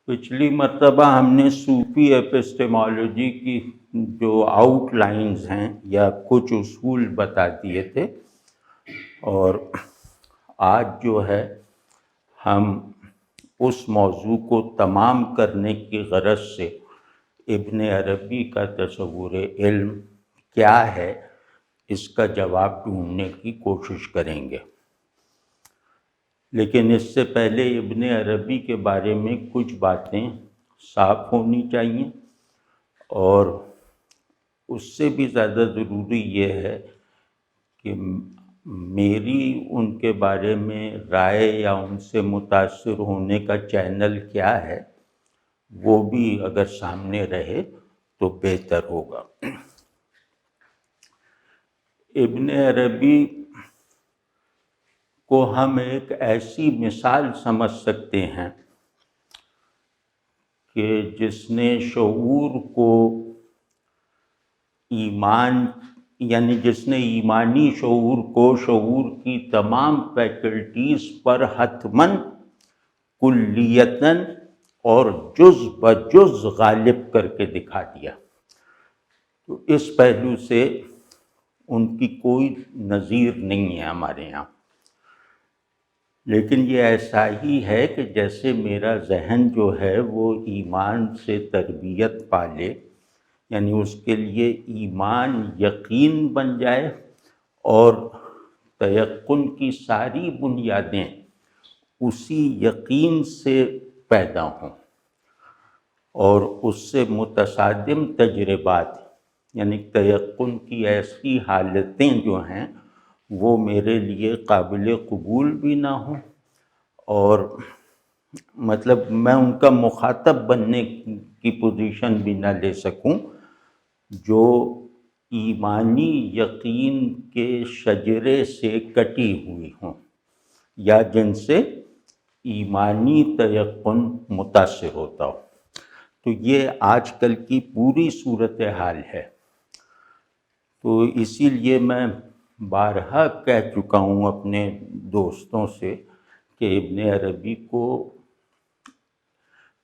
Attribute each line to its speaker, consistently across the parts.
Speaker 1: پچھلی مرتبہ ہم نے صوفی ایپسٹیمالوجی کی جو آؤٹ لائنز ہیں یا کچھ اصول بتا دیے تھے، اور آج جو ہے ہم اس موضوع کو تمام کرنے کی غرض سے ابن عربی کا تصور علم کیا ہے اس کا جواب ڈھونڈنے کی کوشش کریں گے۔ لیکن اس سے پہلے ابن عربی کے بارے میں کچھ باتیں صاف ہونی چاہیے، اور اس سے بھی زیادہ ضروری یہ ہے کہ میری ان کے بارے میں رائے یا ان سے متاثر ہونے کا چینل کیا ہے وہ بھی اگر سامنے رہے تو بہتر ہوگا۔ ابن عربی کو ہم ایک ایسی مثال سمجھ سکتے ہیں کہ جس نے شعور کو جس نے ایمانی شعور کو شعور کی تمام فیکلٹیز پر حتماً کلیتاً اور جز بجز غالب کر کے دکھا دیا۔ تو اس پہلو سے ان کی کوئی نظیر نہیں ہے ہمارے یہاں، لیکن یہ ایسا ہی ہے کہ جیسے میرا ذہن جو ہے وہ ایمان سے تربیت پالے، یعنی اس کے لیے ایمان یقین بن جائے اور تیقن کی ساری بنیادیں اسی یقین سے پیدا ہوں، اور اس سے متصادم تجربات یعنی تیقن کی ایسی حالتیں جو ہیں وہ میرے لیے قابل قبول بھی نہ ہوں، اور مطلب میں ان کا مخاطب بننے کی پوزیشن بھی نہ لے سکوں، جو ایمانی یقین کے شجرے سے کٹی ہوئی ہوں یا جن سے ایمانی تیقن متاثر ہوتا ہو۔ تو یہ آج کل کی پوری صورتحال ہے۔ تو اسی لیے میں بارہا کہہ چکا ہوں اپنے دوستوں سے کہ ابن عربی کو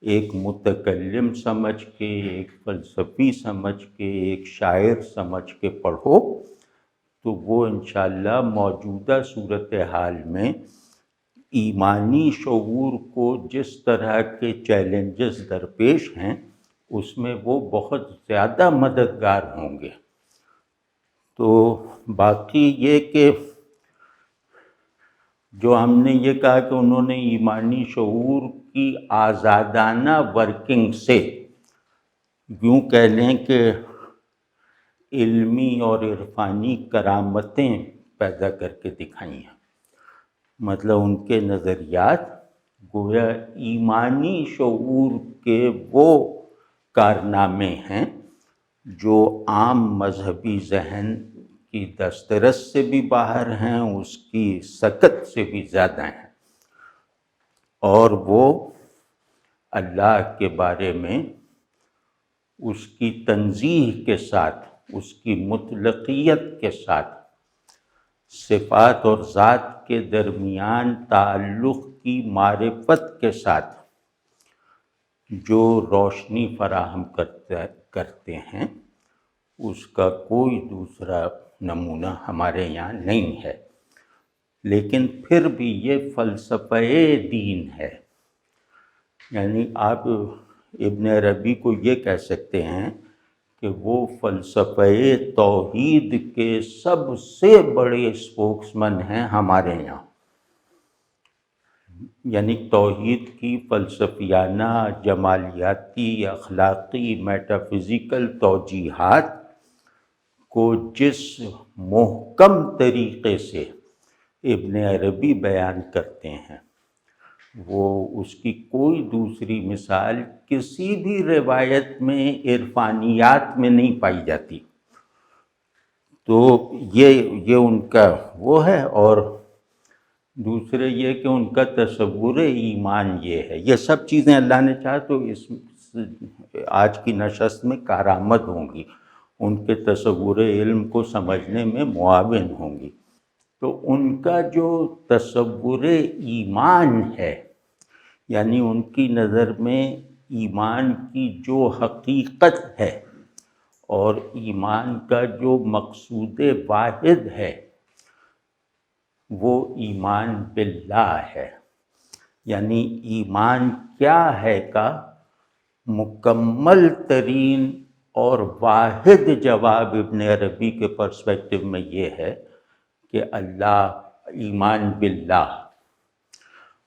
Speaker 1: ایک متکلم سمجھ کے، ایک فلسفی سمجھ کے، ایک شاعر سمجھ کے پڑھو تو وہ انشاءاللہ موجودہ صورتحال میں ایمانی شعور کو جس طرح کے چیلنجز درپیش ہیں اس میں وہ بہت زیادہ مددگار ہوں گے۔ تو باقی یہ کہ جو ہم نے یہ کہا کہ انہوں نے ایمانی شعور کی آزادانہ ورکنگ سے، یوں کہہ لیں کہ علمی اور عرفانی کرامتیں پیدا کر کے دکھائی ہیں، مطلب ان کے نظریات گویا ایمانی شعور کے وہ کارنامے ہیں جو عام مذہبی ذہن کی دسترس سے بھی باہر ہیں، اس کی سکت سے بھی زیادہ ہیں، اور وہ اللہ کے بارے میں اس کی تنزیہ کے ساتھ، اس کی مطلقیت کے ساتھ، صفات اور ذات کے درمیان تعلق کی معرفت کے ساتھ جو روشنی فراہم کرتے ہیں اس کا کوئی دوسرا نمونہ ہمارے یہاں نہیں ہے۔ لیکن پھر بھی یہ فلسفہ دین ہے، یعنی آپ ابن عربی کو یہ کہہ سکتے ہیں کہ وہ فلسفہ توحید کے سب سے بڑے اسپوکسمن ہیں ہمارے یہاں، یعنی توحید کی فلسفیانہ، جمالیاتی، اخلاقی، میٹافزیکل توجیہات کو جس محکم طریقے سے ابن عربی بیان کرتے ہیں وہ اس کی کوئی دوسری مثال کسی بھی روایت میں عرفانیات میں نہیں پائی جاتی۔ تو یہ ان کا وہ ہے، اور دوسرے یہ کہ ان کا تصور ایمان یہ ہے۔ یہ سب چیزیں اللہ نے چاہا تو اس آج کی نشست میں کارآمد ہوں گی، ان کے تصور علم کو سمجھنے میں معاون ہوں گی۔ تو ان کا جو تصور ایمان ہے، یعنی ان کی نظر میں ایمان کی جو حقیقت ہے اور ایمان کا جو مقصود واحد ہے وہ ایمان باللہ ہے، یعنی ایمان کیا ہے کا مکمل ترین اور واحد جواب ابن عربی کے پرسپیکٹو میں یہ ہے کہ اللہ، ایمان باللہ،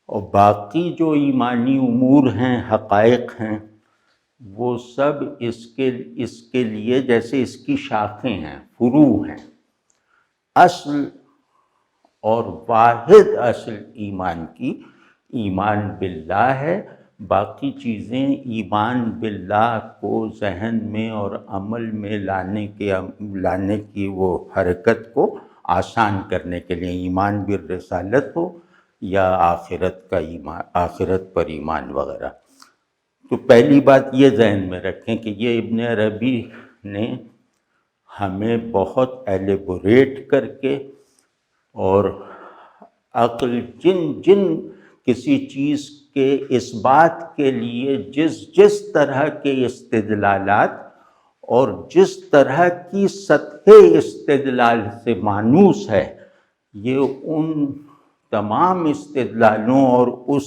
Speaker 1: اور باقی جو ایمانی امور ہیں، حقائق ہیں، وہ سب اس کے لیے جیسے اس کی شاخیں ہیں، فروع ہیں۔ اصل اور واحد اصل ایمان کی ایمان باللہ ہے۔ باقی چیزیں ایمان باللہ کو ذہن میں اور عمل میں لانے کی وہ حرکت کو آسان کرنے کے لیے، ایمان بالرسالت ہو یا آخرت پر ایمان وغیرہ۔ تو پہلی بات یہ ذہن میں رکھیں کہ یہ ابن عربی نے ہمیں بہت ایلیبوریٹ کر کے اور عقل جن کسی چیز کے اس بات کے لیے جس طرح کے استدلالات اور جس طرح کی سطح استدلال سے مانوس ہے، یہ ان تمام استدلالوں اور اس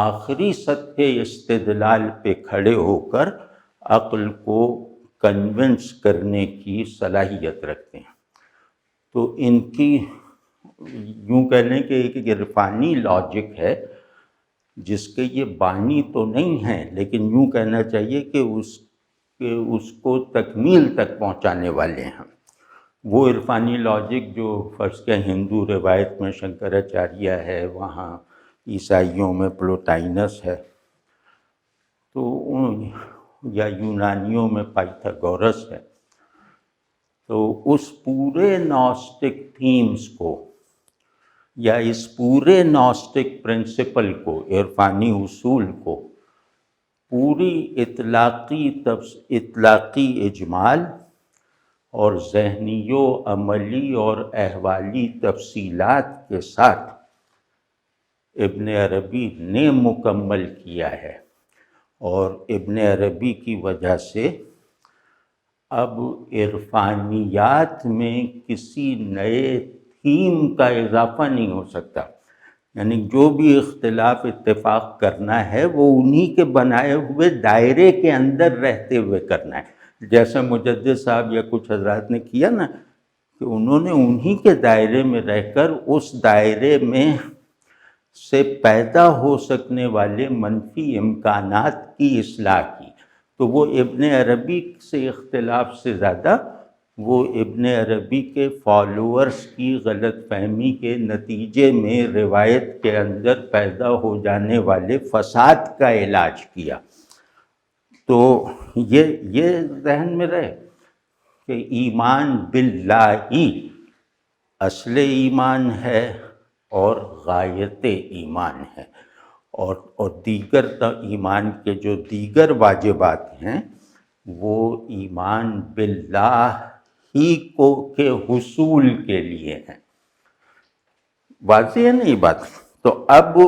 Speaker 1: آخری سطح استدلال پہ کھڑے ہو کر عقل کو کنونس کرنے کی صلاحیت رکھتے ہیں۔ تو ان کی یوں کہہ لیں کہ ایک عرفانی لاجک ہے جس کے یہ بانی تو نہیں ہیں، لیکن یوں کہنا چاہیے کہ اس کو تکمیل تک پہنچانے والے ہیں۔ وہ عرفانی لاجک جو فرض کے ہندو روایت میں شنکراچاریہ ہے، وہاں عیسائیوں میں پلوٹائنس ہے، تو یا یونانیوں میں پائتھاگورس ہے، تو اس پورے نوسٹک تھیمز کو یا اس پورے نوسٹک پرنسپل کو، عرفانی اصول کو، پوری اطلاقی اجمال اور ذہنی و عملی اور احوالی تفصیلات کے ساتھ ابن عربی نے مکمل کیا ہے، اور ابن عربی کی وجہ سے اب عرفانیات میں کسی نئے تھیم کا اضافہ نہیں ہو سکتا، یعنی جو بھی اختلاف اتفاق کرنا ہے وہ انہی کے بنائے ہوئے دائرے کے اندر رہتے ہوئے کرنا ہے۔ جیسا مجدد صاحب یا کچھ حضرات نے کیا نا کہ انہوں نے انہی کے دائرے میں رہ کر اس دائرے میں سے پیدا ہو سکنے والے منفی امکانات کی اصلاح کی، تو وہ ابن عربی سے اختلاف سے زیادہ وہ ابن عربی کے فالوورز کی غلط فہمی کے نتیجے میں روایت کے اندر پیدا ہو جانے والے فساد کا علاج کیا۔ تو یہ ذہن میں رہے کہ ایمان باللہ ہی اصل ایمان ہے اور غایت ایمان ہے، اور دیگر ایمان کے جو دیگر واجبات ہیں وہ ایمان باللہ ہی کو کے حصول کے لیے ہیں۔ واضح ہے نا یہ بات؟ تو اب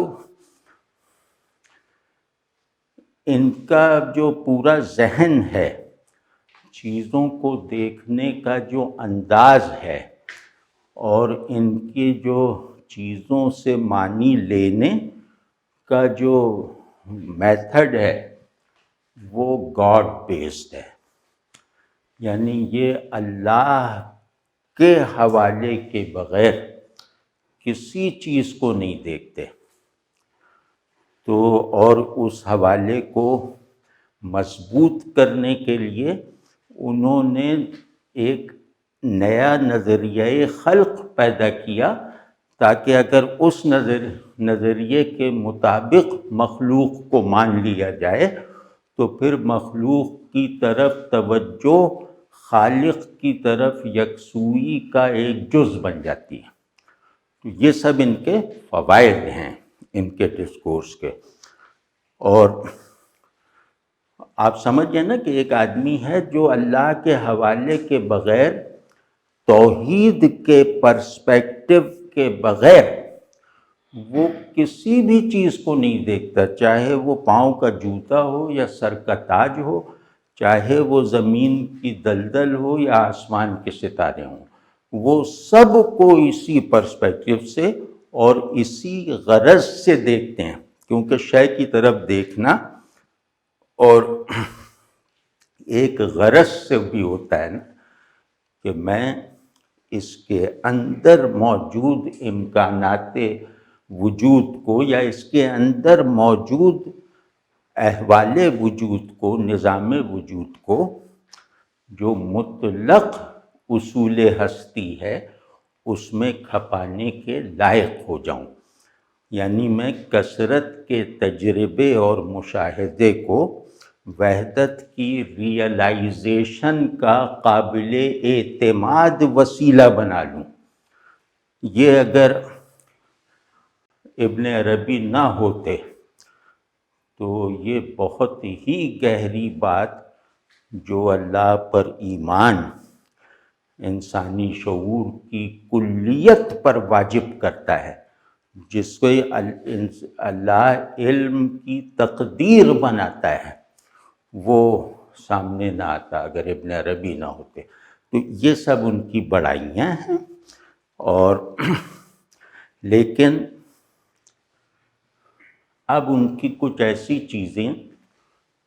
Speaker 1: ان کا جو پورا ذہن ہے، چیزوں کو دیکھنے کا جو انداز ہے، اور ان کی جو چیزوں سے معنی لینے کا جو میتھڈ ہے وہ گاڈ بیسڈ ہے، یعنی یہ اللہ کے حوالے کے بغیر کسی چیز کو نہیں دیکھتے، تو اور اس حوالے کو مضبوط کرنے کے لیے انہوں نے ایک نیا نظریہ خلق پیدا کیا، تاکہ اگر اس نظریے کے مطابق مخلوق کو مان لیا جائے تو پھر مخلوق کی طرف توجہ خالق کی طرف یکسوئی کا ایک جز بن جاتی ہے۔ تو یہ سب ان کے فوائد ہیں، ان کے ڈسکورس کے۔ اور آپ سمجھیں نا کہ ایک آدمی ہے جو اللہ کے حوالے کے بغیر، توحید کے پرسپیکٹو کے بغیر وہ کسی بھی چیز کو نہیں دیکھتا، چاہے وہ پاؤں کا جوتا ہو یا سر کا تاج ہو، چاہے وہ زمین کی دلدل ہو یا آسمان کے ستارے ہوں، وہ سب کو اسی پرسپیکٹو سے اور اسی غرض سے دیکھتے ہیں، کیونکہ شے کی طرف دیکھنا اور ایک غرض سے بھی ہوتا ہے نا کہ میں اس کے اندر موجود امکانات وجود کو یا اس کے اندر موجود احوال وجود کو، نظام وجود کو، جو مطلق اصول ہستی ہے، اس میں کھپانے کے لائق ہو جاؤں، یعنی میں کثرت کے تجربے اور مشاہدے کو وحدت کی ریئلائزیشن کا قابل اعتماد وسیلہ بنا لوں۔ یہ اگر ابن عربی نہ ہوتے تو یہ بہت ہی گہری بات، جو اللہ پر ایمان انسانی شعور کی کلیت پر واجب کرتا ہے، جس کو اللہ علم کی تقدیر بناتا ہے، وہ سامنے نہ آتا اگر ابن عربی نہ ہوتے۔ تو یہ سب ان کی بڑائیاں ہیں، اور لیکن اب ان کی کچھ ایسی چیزیں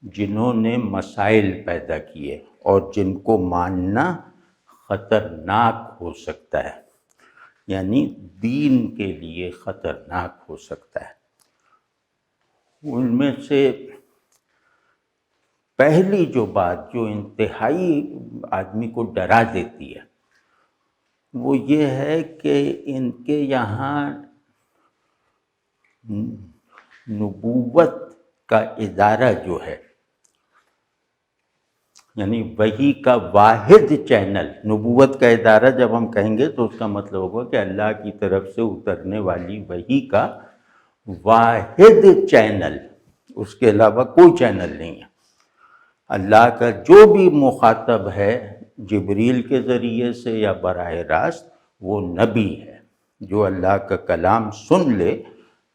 Speaker 1: جنہوں نے مسائل پیدا کیے اور جن کو ماننا خطرناک ہو سکتا ہے، یعنی دین کے لیے خطرناک ہو سکتا ہے۔ ان میں سے پہلی جو بات جو انتہائی آدمی کو ڈرا دیتی ہے وہ یہ ہے کہ ان کے یہاں نبوت کا ادارہ جو ہے، یعنی وحی کا واحد چینل، نبوت کا ادارہ جب ہم کہیں گے تو اس کا مطلب ہوگا کہ اللہ کی طرف سے اترنے والی وحی کا واحد چینل، اس کے علاوہ کوئی چینل نہیں ہے۔ اللہ کا جو بھی مخاطب ہے جبریل کے ذریعے سے یا براہ راست، وہ نبی ہے۔ جو اللہ کا کلام سن لے،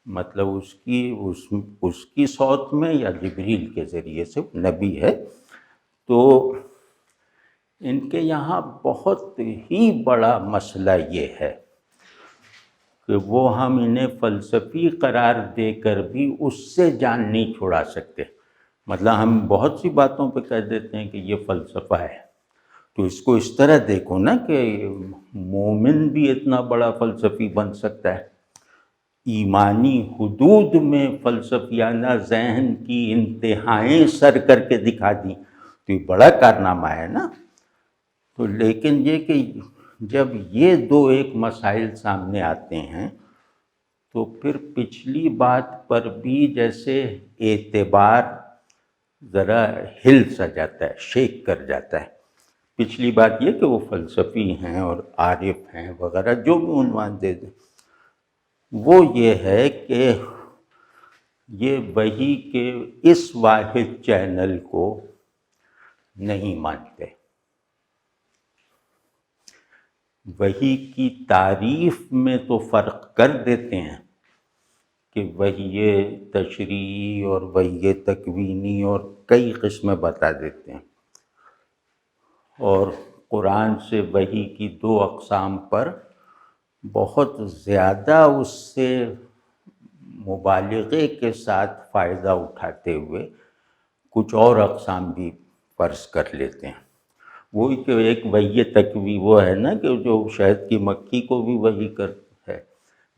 Speaker 1: مطلب اس کی صوت میں یا جبریل کے ذریعے سے، نبی ہے۔ تو ان کے یہاں بہت ہی بڑا مسئلہ یہ ہے کہ وہ ہم انہیں فلسفی قرار دے کر بھی اس سے جان نہیں چھڑا سکتے۔ مطلب ہم بہت سی باتوں پہ کہہ دیتے ہیں کہ یہ فلسفہ ہے، تو اس کو اس طرح دیکھو نا کہ مومن بھی اتنا بڑا فلسفی بن سکتا ہے۔ ایمانی حدود میں فلسفیانہ ذہن کی انتہائیں سر کر کے دکھا دیں، تو یہ بڑا کارنامہ ہے نا۔ تو لیکن یہ کہ جب یہ دو ایک مسائل سامنے آتے ہیں تو پھر پچھلی بات پر بھی جیسے اعتبار ذرا ہل سا جاتا ہے، شیک کر جاتا ہے۔ پچھلی بات یہ کہ وہ فلسفی ہیں اور عارف ہیں وغیرہ، جو بھی عنوان دے دیں، وہ یہ ہے کہ یہ وحی کے اس واحد چینل کو نہیں مانتے۔ وحی کی تعریف میں تو فرق کر دیتے ہیں کہ وحی تشریعی اور وحی تکوینی اور کئی قسمیں بتا دیتے ہیں، اور قرآن سے وحی کی دو اقسام پر بہت زیادہ اس سے مبالغے کے ساتھ فائدہ اٹھاتے ہوئے کچھ اور اقسام بھی فرض کر لیتے ہیں۔ وہی کہ ایک وحی تکوی وہ ہے نا کہ جو شہد کی مکھی کو بھی وحی کرتا ہے،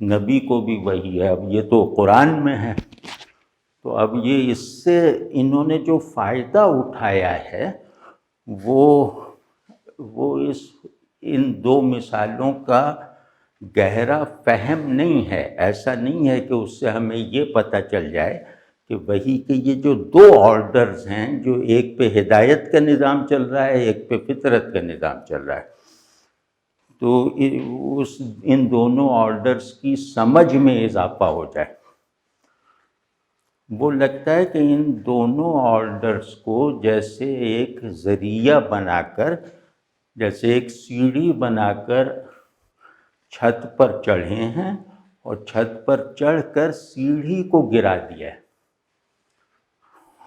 Speaker 1: نبی کو بھی وحی ہے، اب یہ تو قرآن میں ہے۔ تو اب یہ اس سے انہوں نے جو فائدہ اٹھایا ہے وہ ان دو مثالوں کا گہرا فہم نہیں ہے۔ ایسا نہیں ہے کہ اس سے ہمیں یہ پتہ چل جائے کہ وحی کے یہ جو دو آرڈرز ہیں، جو ایک پہ ہدایت کا نظام چل رہا ہے، ایک پہ فطرت کا نظام چل رہا ہے، تو ان دونوں آرڈرز کی سمجھ میں اضافہ ہو جائے۔ وہ لگتا ہے کہ ان دونوں آرڈرز کو جیسے ایک ذریعہ بنا کر، جیسے ایک سیڑھی بنا کر چھت پر چڑھے ہیں اور چھت پر چڑھ کر سیڑھی کو گرا دیا ہے۔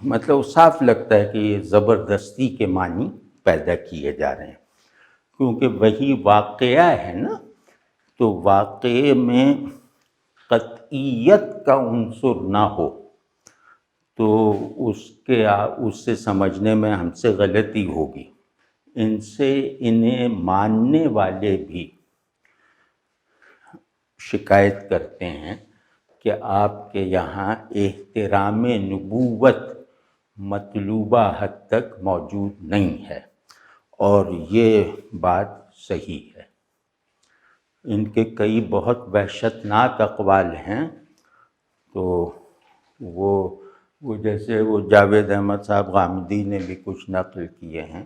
Speaker 1: مطلب صاف لگتا ہے کہ یہ زبردستی کے معنی پیدا کیے جا رہے ہیں، کیونکہ وہی واقعہ ہے نا، تو واقعے میں قطعیت کا عنصر نہ ہو تو اس سے سمجھنے میں ہم سے غلطی ہوگی۔ ان سے انہیں ماننے والے بھی شکایت کرتے ہیں کہ آپ کے یہاں احترام نبوت مطلوبہ حد تک موجود نہیں ہے، اور یہ بات صحیح ہے۔ ان کے کئی بہت وحشتناک اقوال ہیں، تو وہ جیسے وہ جاوید احمد صاحب غامدی نے بھی کچھ نقل کیے ہیں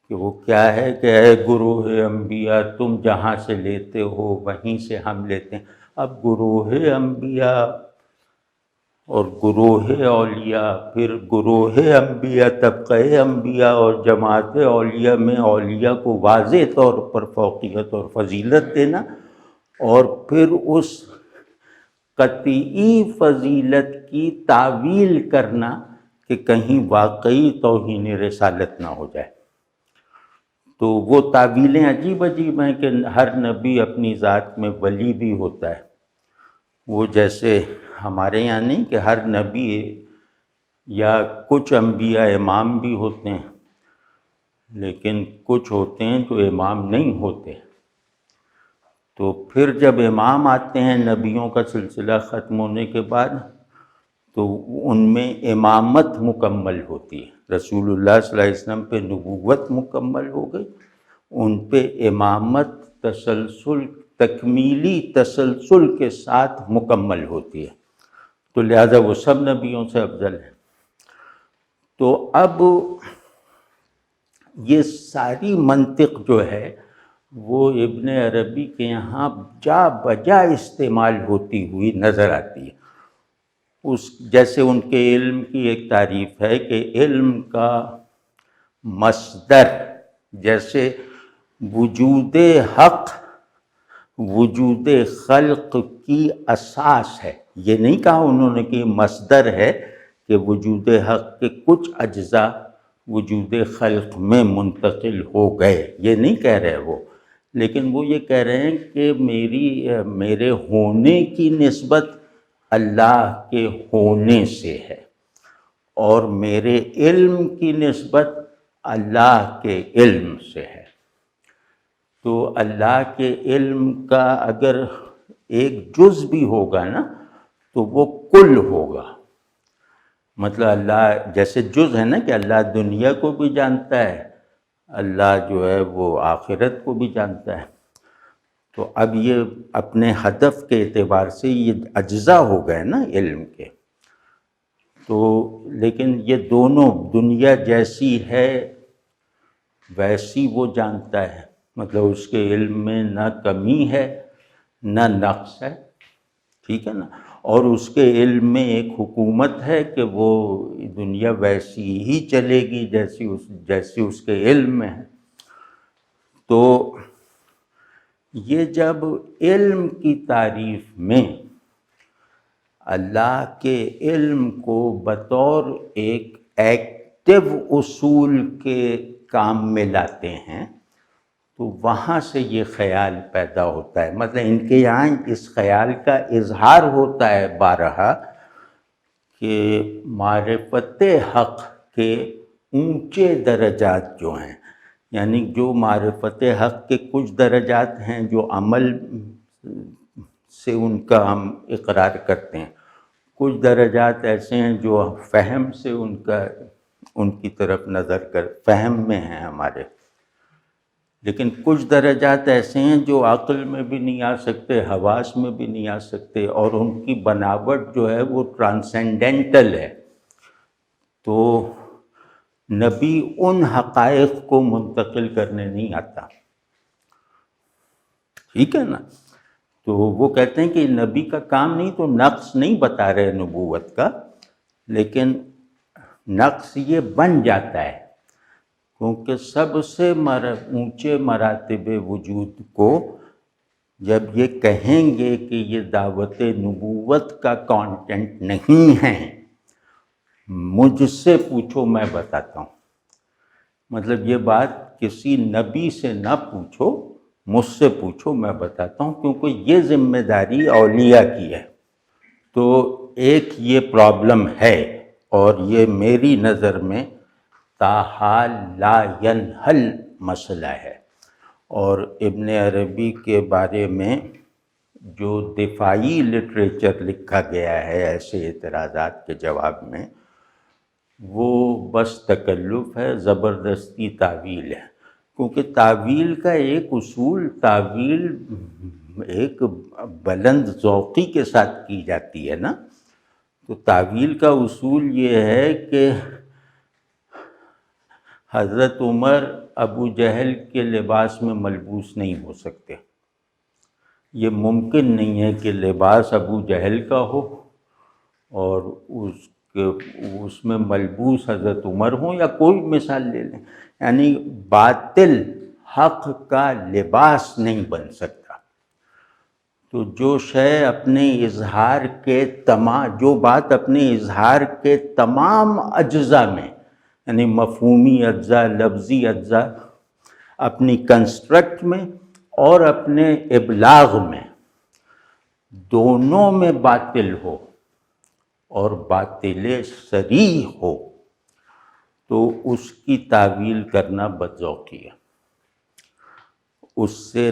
Speaker 1: کہ وہ کیا ہے کہ اے گروہ انبیاء، تم جہاں سے لیتے ہو وہیں سے ہم لیتے ہیں۔ اب گروہ انبیاء اور گروہ اولیاء، پھر گروہ انبیاء، طبقہ انبیاء اور جماعت اولیاء میں اولیاء کو واضح طور پر فوقیت اور فضیلت دینا، اور پھر اس قطعی فضیلت کی تعویل کرنا کہ کہیں واقعی توہین رسالت نہ ہو جائے۔ تو وہ تعویلیں عجیب عجیب ہیں کہ ہر نبی اپنی ذات میں ولی بھی ہوتا ہے۔ وہ جیسے ہمارے یہاں نہیں کہ ہر نبی یا کچھ انبیاء امام بھی ہوتے ہیں، لیکن کچھ ہوتے ہیں جو امام نہیں ہوتے۔ تو پھر جب امام آتے ہیں نبیوں کا سلسلہ ختم ہونے کے بعد، تو ان میں امامت مکمل ہوتی ہے۔ رسول اللہ صلی اللہ علیہ وسلم پہ نبوت مکمل ہو گئی، ان پہ امامت تکمیلی تسلسل کے ساتھ مکمل ہوتی ہے، تو لہذا وہ سب نبیوں سے افضل ہے۔ تو اب یہ ساری منطق جو ہے وہ ابن عربی کے یہاں جا بجا استعمال ہوتی ہوئی نظر آتی ہے۔ جیسے ان کے علم کی ایک تعریف ہے کہ علم کا مصدر جیسے وجود حق وجود خلق کی اساس ہے۔ یہ نہیں کہا انہوں نے کہ مصدر ہے کہ وجود حق کے کچھ اجزاء وجود خلق میں منتقل ہو گئے، یہ نہیں کہہ رہے وہ، لیکن وہ یہ کہہ رہے ہیں کہ میرے ہونے کی نسبت اللہ کے ہونے سے ہے، اور میرے علم کی نسبت اللہ کے علم سے ہے۔ تو اللہ کے علم کا اگر ایک جز بھی ہوگا نا تو وہ کل ہوگا۔ مطلب اللہ جیسے جز ہے نا کہ اللہ دنیا کو بھی جانتا ہے، اللہ جو ہے وہ آخرت کو بھی جانتا ہے، تو اب یہ اپنے ہدف کے اعتبار سے یہ اجزاء ہو گئے نا علم کے۔ تو لیکن یہ دونوں دنیا جیسی ہے ویسی وہ جانتا ہے، مطلب اس کے علم میں نہ کمی ہے نہ نقص ہے، ٹھیک ہے نا، اور اس کے علم میں ایک حکومت ہے کہ وہ دنیا ویسی ہی چلے گی جیسی اس کے علم میں ہے۔ تو یہ جب علم کی تعریف میں اللہ کے علم کو بطور ایک ایکٹیو اصول کے کام میں لاتے ہیں تو وہاں سے یہ خیال پیدا ہوتا ہے۔ مطلب ان کے یہاں اس خیال کا اظہار ہوتا ہے بارہا کہ معرفت حق کے اونچے درجات جو ہیں، یعنی جو معرفت حق کے کچھ درجات ہیں جو عمل سے ان کا ہم اقرار کرتے ہیں، کچھ درجات ایسے ہیں جو فہم سے ان کی طرف نظر کر فہم میں ہیں ہمارے، لیکن کچھ درجات ایسے ہیں جو عقل میں بھی نہیں آ سکتے، حواس میں بھی نہیں آ سکتے، اور ان کی بناوٹ جو ہے وہ ٹرانسینڈنٹل ہے۔ تو نبی ان حقائق کو منتقل کرنے نہیں آتا، ٹھیک ہے نا۔ تو وہ کہتے ہیں کہ نبی کا کام نہیں، تو نقص نہیں بتا رہے نبوت کا، لیکن نقص یہ بن جاتا ہے، کیونکہ سب سے اونچے مراتب وجود کو جب یہ کہیں گے کہ یہ دعوت نبوت کا کانٹینٹ نہیں ہے، مجھ سے پوچھو میں بتاتا ہوں. مطلب یہ بات کسی نبی سے نہ پوچھو، مجھ سے پوچھو میں بتاتا ہوں، کیونکہ یہ ذمہ داری اولیاء کی ہے. تو ایک یہ پرابلم ہے، اور یہ میری نظر میں تاحال لا ینحل مسئلہ ہے. اور ابن عربی کے بارے میں جو دفاعی لٹریچر لکھا گیا ہے ایسے اعتراضات کے جواب میں، وہ بس تکلف ہے، زبردستی تعویل ہے. کیونکہ تعویل کا ایک اصول، تعویل ایک بلند ذوقی کے ساتھ کی جاتی ہے نا. تو تعویل کا اصول یہ ہے کہ حضرت عمر ابو جہل کے لباس میں ملبوس نہیں ہو سکتے. یہ ممکن نہیں ہے کہ لباس ابو جہل کا ہو اور اس میں ملبوس حضرت عمر ہوں، یا کوئی مثال لے لیں. یعنی باطل حق کا لباس نہیں بن سکتا. تو جو شے اپنے اظہار کے جو بات اپنے اظہار کے تمام اجزاء میں، یعنی مفہومی اجزاء، لفظی اجزاء، اپنی کنسٹرکٹ میں اور اپنے ابلاغ میں، دونوں میں باطل ہو اور باطل صریح ہو، تو اس کی تعویل کرنا بدذوقی ہے. اس سے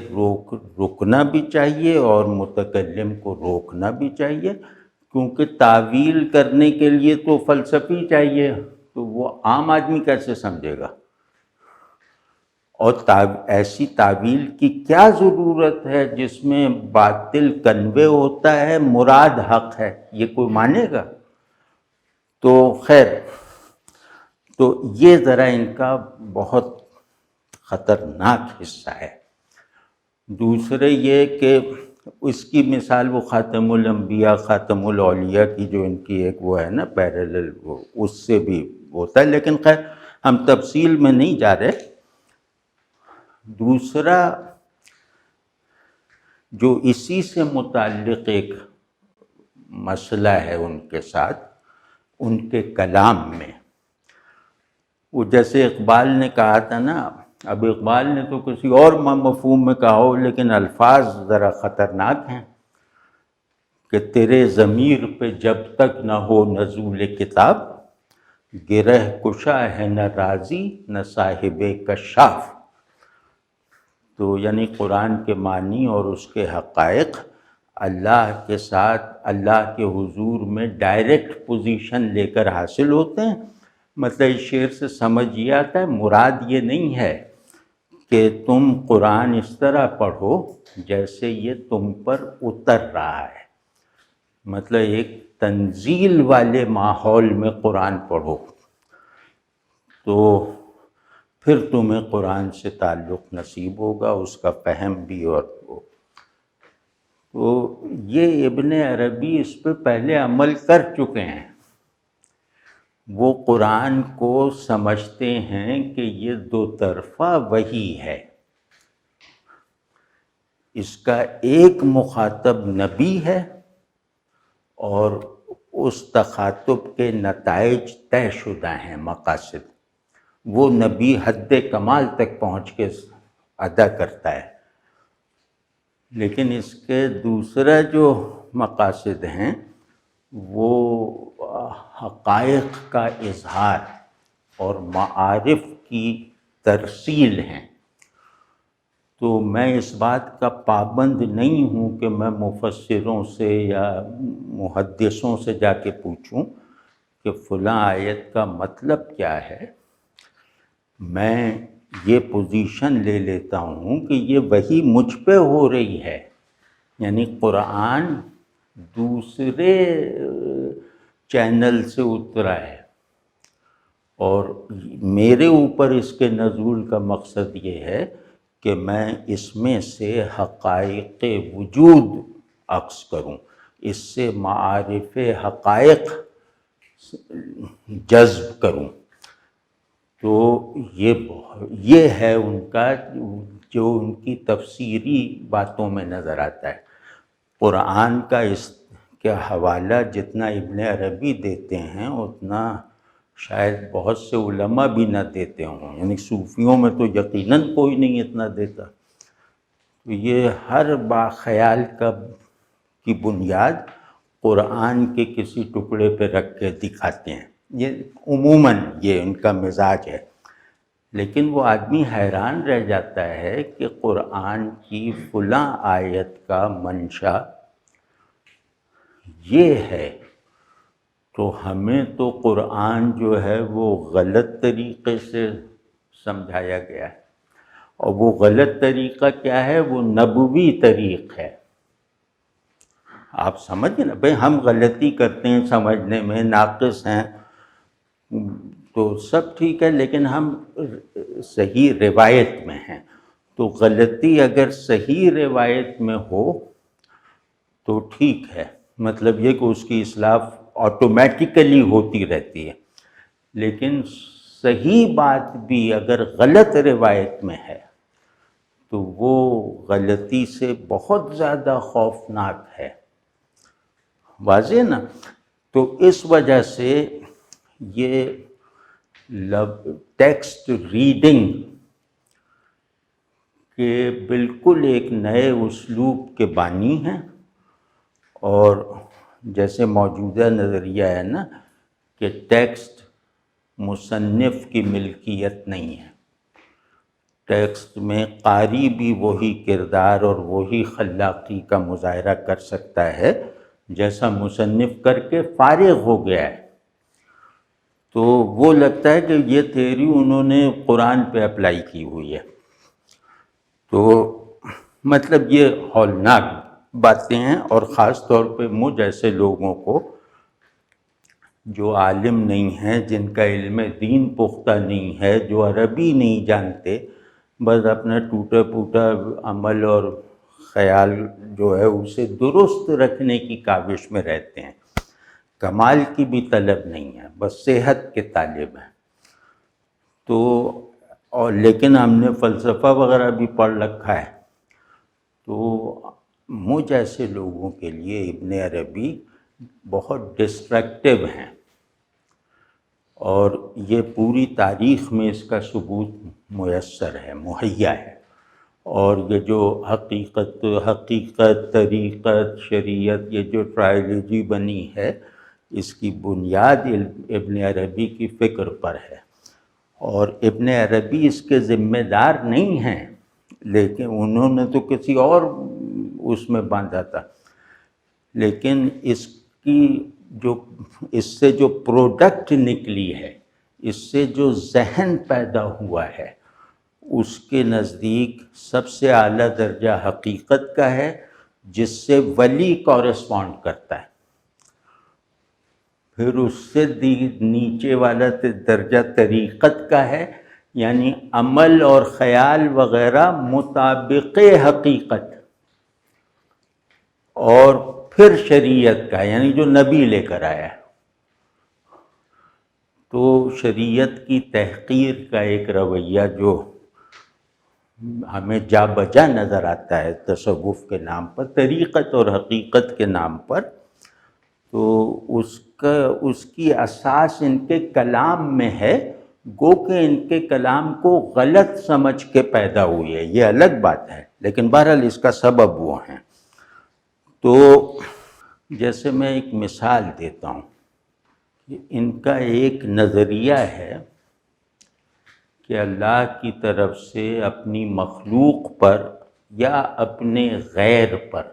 Speaker 1: رکنا بھی چاہیے اور متکلم کو روکنا بھی چاہیے، کیونکہ تعویل کرنے کے لیے تو فلسفی چاہیے، تو وہ عام آدمی کیسے سمجھے گا؟ اور ایسی تعویل کی کیا ضرورت ہے جس میں باطل کنوے ہوتا ہے، مراد حق ہے؟ یہ کوئی مانے گا؟ تو خیر، تو یہ ذرا ان کا بہت خطرناک حصہ ہے. دوسرے یہ کہ اس کی مثال وہ خاتم الانبیاء، خاتم الاولیاء کی جو ان کی ایک وہ ہے نا پیرالل، اس سے بھی ہوتا ہے، لیکن خیر ہم تفصیل میں نہیں جا رہے. دوسرا جو اسی سے متعلق ایک مسئلہ ہے ان کے ساتھ، ان کے کلام میں، وہ جیسے اقبال نے کہا تھا نا، اب اقبال نے تو کسی اور مفہوم میں کہا ہو، لیکن الفاظ ذرا خطرناک ہیں کہ تیرے ضمیر پہ جب تک نہ ہو نزول کتاب، گرہ کشا ہے نہ رازی نہ صاحب کشاف. تو یعنی قرآن کے معنی اور اس کے حقائق اللہ کے ساتھ، اللہ کے حضور میں ڈائریکٹ پوزیشن لے کر حاصل ہوتے ہیں. مطلب اس شعر سے سمجھ یہ آتا ہے، مراد یہ نہیں ہے کہ تم قرآن اس طرح پڑھو جیسے یہ تم پر اتر رہا ہے. مطلب ایک تنزیل والے ماحول میں قرآن پڑھو تو پھر تمہیں قرآن سے تعلق نصیب ہوگا، اس کا فہم بھی. اور تو یہ ابن عربی اس پہ پہلے عمل کر چکے ہیں. وہ قرآن کو سمجھتے ہیں کہ یہ دو طرفہ وحی ہے، اس کا ایک مخاطب نبی ہے اور اس تخاطب کے نتائج طے شدہ ہیں، مقاصد. وہ نبی حد کمال تک پہنچ کے ادا کرتا ہے، لیکن اس کے دوسرا جو مقاصد ہیں وہ حقائق کا اظہار اور معارف کی ترسیل ہیں. تو میں اس بات کا پابند نہیں ہوں کہ میں مفسروں سے یا محدثوں سے جا کے پوچھوں کہ فلاں آیت کا مطلب کیا ہے. میں یہ پوزیشن لے لیتا ہوں کہ یہ وحی مجھ پہ ہو رہی ہے، یعنی قرآن دوسرے چینل سے اترا ہے اور میرے اوپر اس کے نزول کا مقصد یہ ہے کہ میں اس میں سے حقائق وجود عکس کروں، اس سے معارف حقائق جذب کروں. تو یہ ہے ان کا جو ان کی تفسیری باتوں میں نظر آتا ہے۔ قرآن کا اس کا حوالہ جتنا ابن عربی دیتے ہیں اتنا شاید بہت سے علماء بھی نہ دیتے ہوں، یعنی صوفیوں میں تو یقیناً کوئی نہیں اتنا دیتا۔ تو یہ ہر باخیال کی بنیاد قرآن کے کسی ٹکڑے پہ رکھ کے دکھاتے ہیں، یہ عموماً یہ ان کا مزاج ہے۔ لیکن وہ آدمی حیران رہ جاتا ہے کہ قرآن کی فلاں آیت کا منشا یہ ہے، تو ہمیں تو قرآن جو ہے وہ غلط طریقے سے سمجھایا گیا ہے، اور وہ غلط طریقہ کیا ہے؟ وہ نبوی طریق ہے۔ آپ سمجھیں نا بھئی، ہم غلطی کرتے ہیں سمجھنے میں، ناقص ہیں تو سب ٹھیک ہے، لیکن ہم صحیح روایت میں ہیں، تو غلطی اگر صحیح روایت میں ہو تو ٹھیک ہے، مطلب یہ کہ اس کی اصلاح آٹومیٹیکلی ہوتی رہتی ہے۔ لیکن صحیح بات بھی اگر غلط روایت میں ہے تو وہ غلطی سے بہت زیادہ خوفناک ہے، واضح نا؟ تو اس وجہ سے یہ ٹیکسٹ ریڈنگ کے بالکل ایک نئے اسلوب کے بانی ہیں، اور جیسے موجودہ نظریہ ہے نا کہ ٹیکسٹ مصنف کی ملکیت نہیں ہے، ٹیکسٹ میں قاری بھی وہی کردار اور وہی خلاقی کا مظاہرہ کر سکتا ہے جیسا مصنف کر کے فارغ ہو گیا ہے۔ تو وہ لگتا ہے کہ یہ تھیوری انہوں نے قرآن پہ اپلائی کی ہوئی ہے۔ تو مطلب یہ ہولناک باتیں ہیں، اور خاص طور پہ مجھ جیسے لوگوں کو جو عالم نہیں ہیں، جن کا علم دین پختہ نہیں ہے، جو عربی نہیں جانتے، بس اپنا ٹوٹا پھوٹا عمل اور خیال جو ہے اسے درست رکھنے کی کاوش میں رہتے ہیں، کمال کی بھی طلب نہیں ہے، بس صحت کے طالب ہیں۔ تو اور لیکن ہم نے فلسفہ وغیرہ بھی پڑھ رکھا ہے، تو مجھ ایسے لوگوں کے لیے ابن عربی بہت ڈسٹریکٹیو ہیں، اور یہ پوری تاریخ میں اس کا ثبوت میسر ہے، مہیا ہے۔ اور یہ جو حقیقت، طریقت، شریعت، یہ جو ٹرائلوجی بنی ہے، اس کی بنیاد ابن عربی کی فکر پر ہے، اور ابن عربی اس کے ذمہ دار نہیں ہیں، لیکن انہوں نے تو کسی اور اس میں باندھا تھا، لیکن اس سے جو پروڈکٹ نکلی ہے، اس سے جو ذہن پیدا ہوا ہے، اس کے نزدیک سب سے اعلیٰ درجہ حقیقت کا ہے، جس سے ولی کورسپونڈ کرتا ہے۔ پھر اس سے نیچے والا درجہ طریقت کا ہے، یعنی عمل اور خیال وغیرہ مطابق حقیقت، اور پھر شریعت کا، یعنی جو نبی لے کر آیا ہے۔ تو شریعت کی تحقیر کا ایک رویہ جو ہمیں جا بجا نظر آتا ہے تصوف کے نام پر، طریقت اور حقیقت کے نام پر، تو اس کی اساس ان کے کلام میں ہے، گو کہ ان کے کلام کو غلط سمجھ کے پیدا ہوئی ہے، یہ الگ بات ہے، لیکن بہرحال اس کا سبب وہ ہیں۔ تو جیسے میں ایک مثال دیتا ہوں کہ ان کا ایک نظریہ ہے کہ اللہ کی طرف سے اپنی مخلوق پر یا اپنے غیر پر،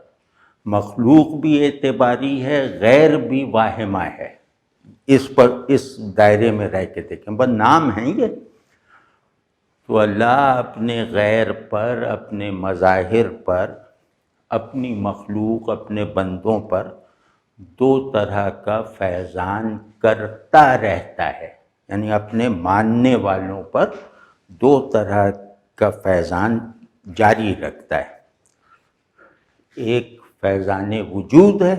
Speaker 1: مخلوق بھی اعتباری ہے، غیر بھی واہمہ ہے، اس دائرے میں رہ کے دیکھیں، بس نام ہیں یہ۔ تو اللہ اپنے غیر پر، اپنے مظاہر پر، اپنی مخلوق، اپنے بندوں پر دو طرح کا فیضان کرتا رہتا ہے، یعنی اپنے ماننے والوں پر دو طرح کا فیضان جاری رکھتا ہے۔ ایک فیضان وجود ہے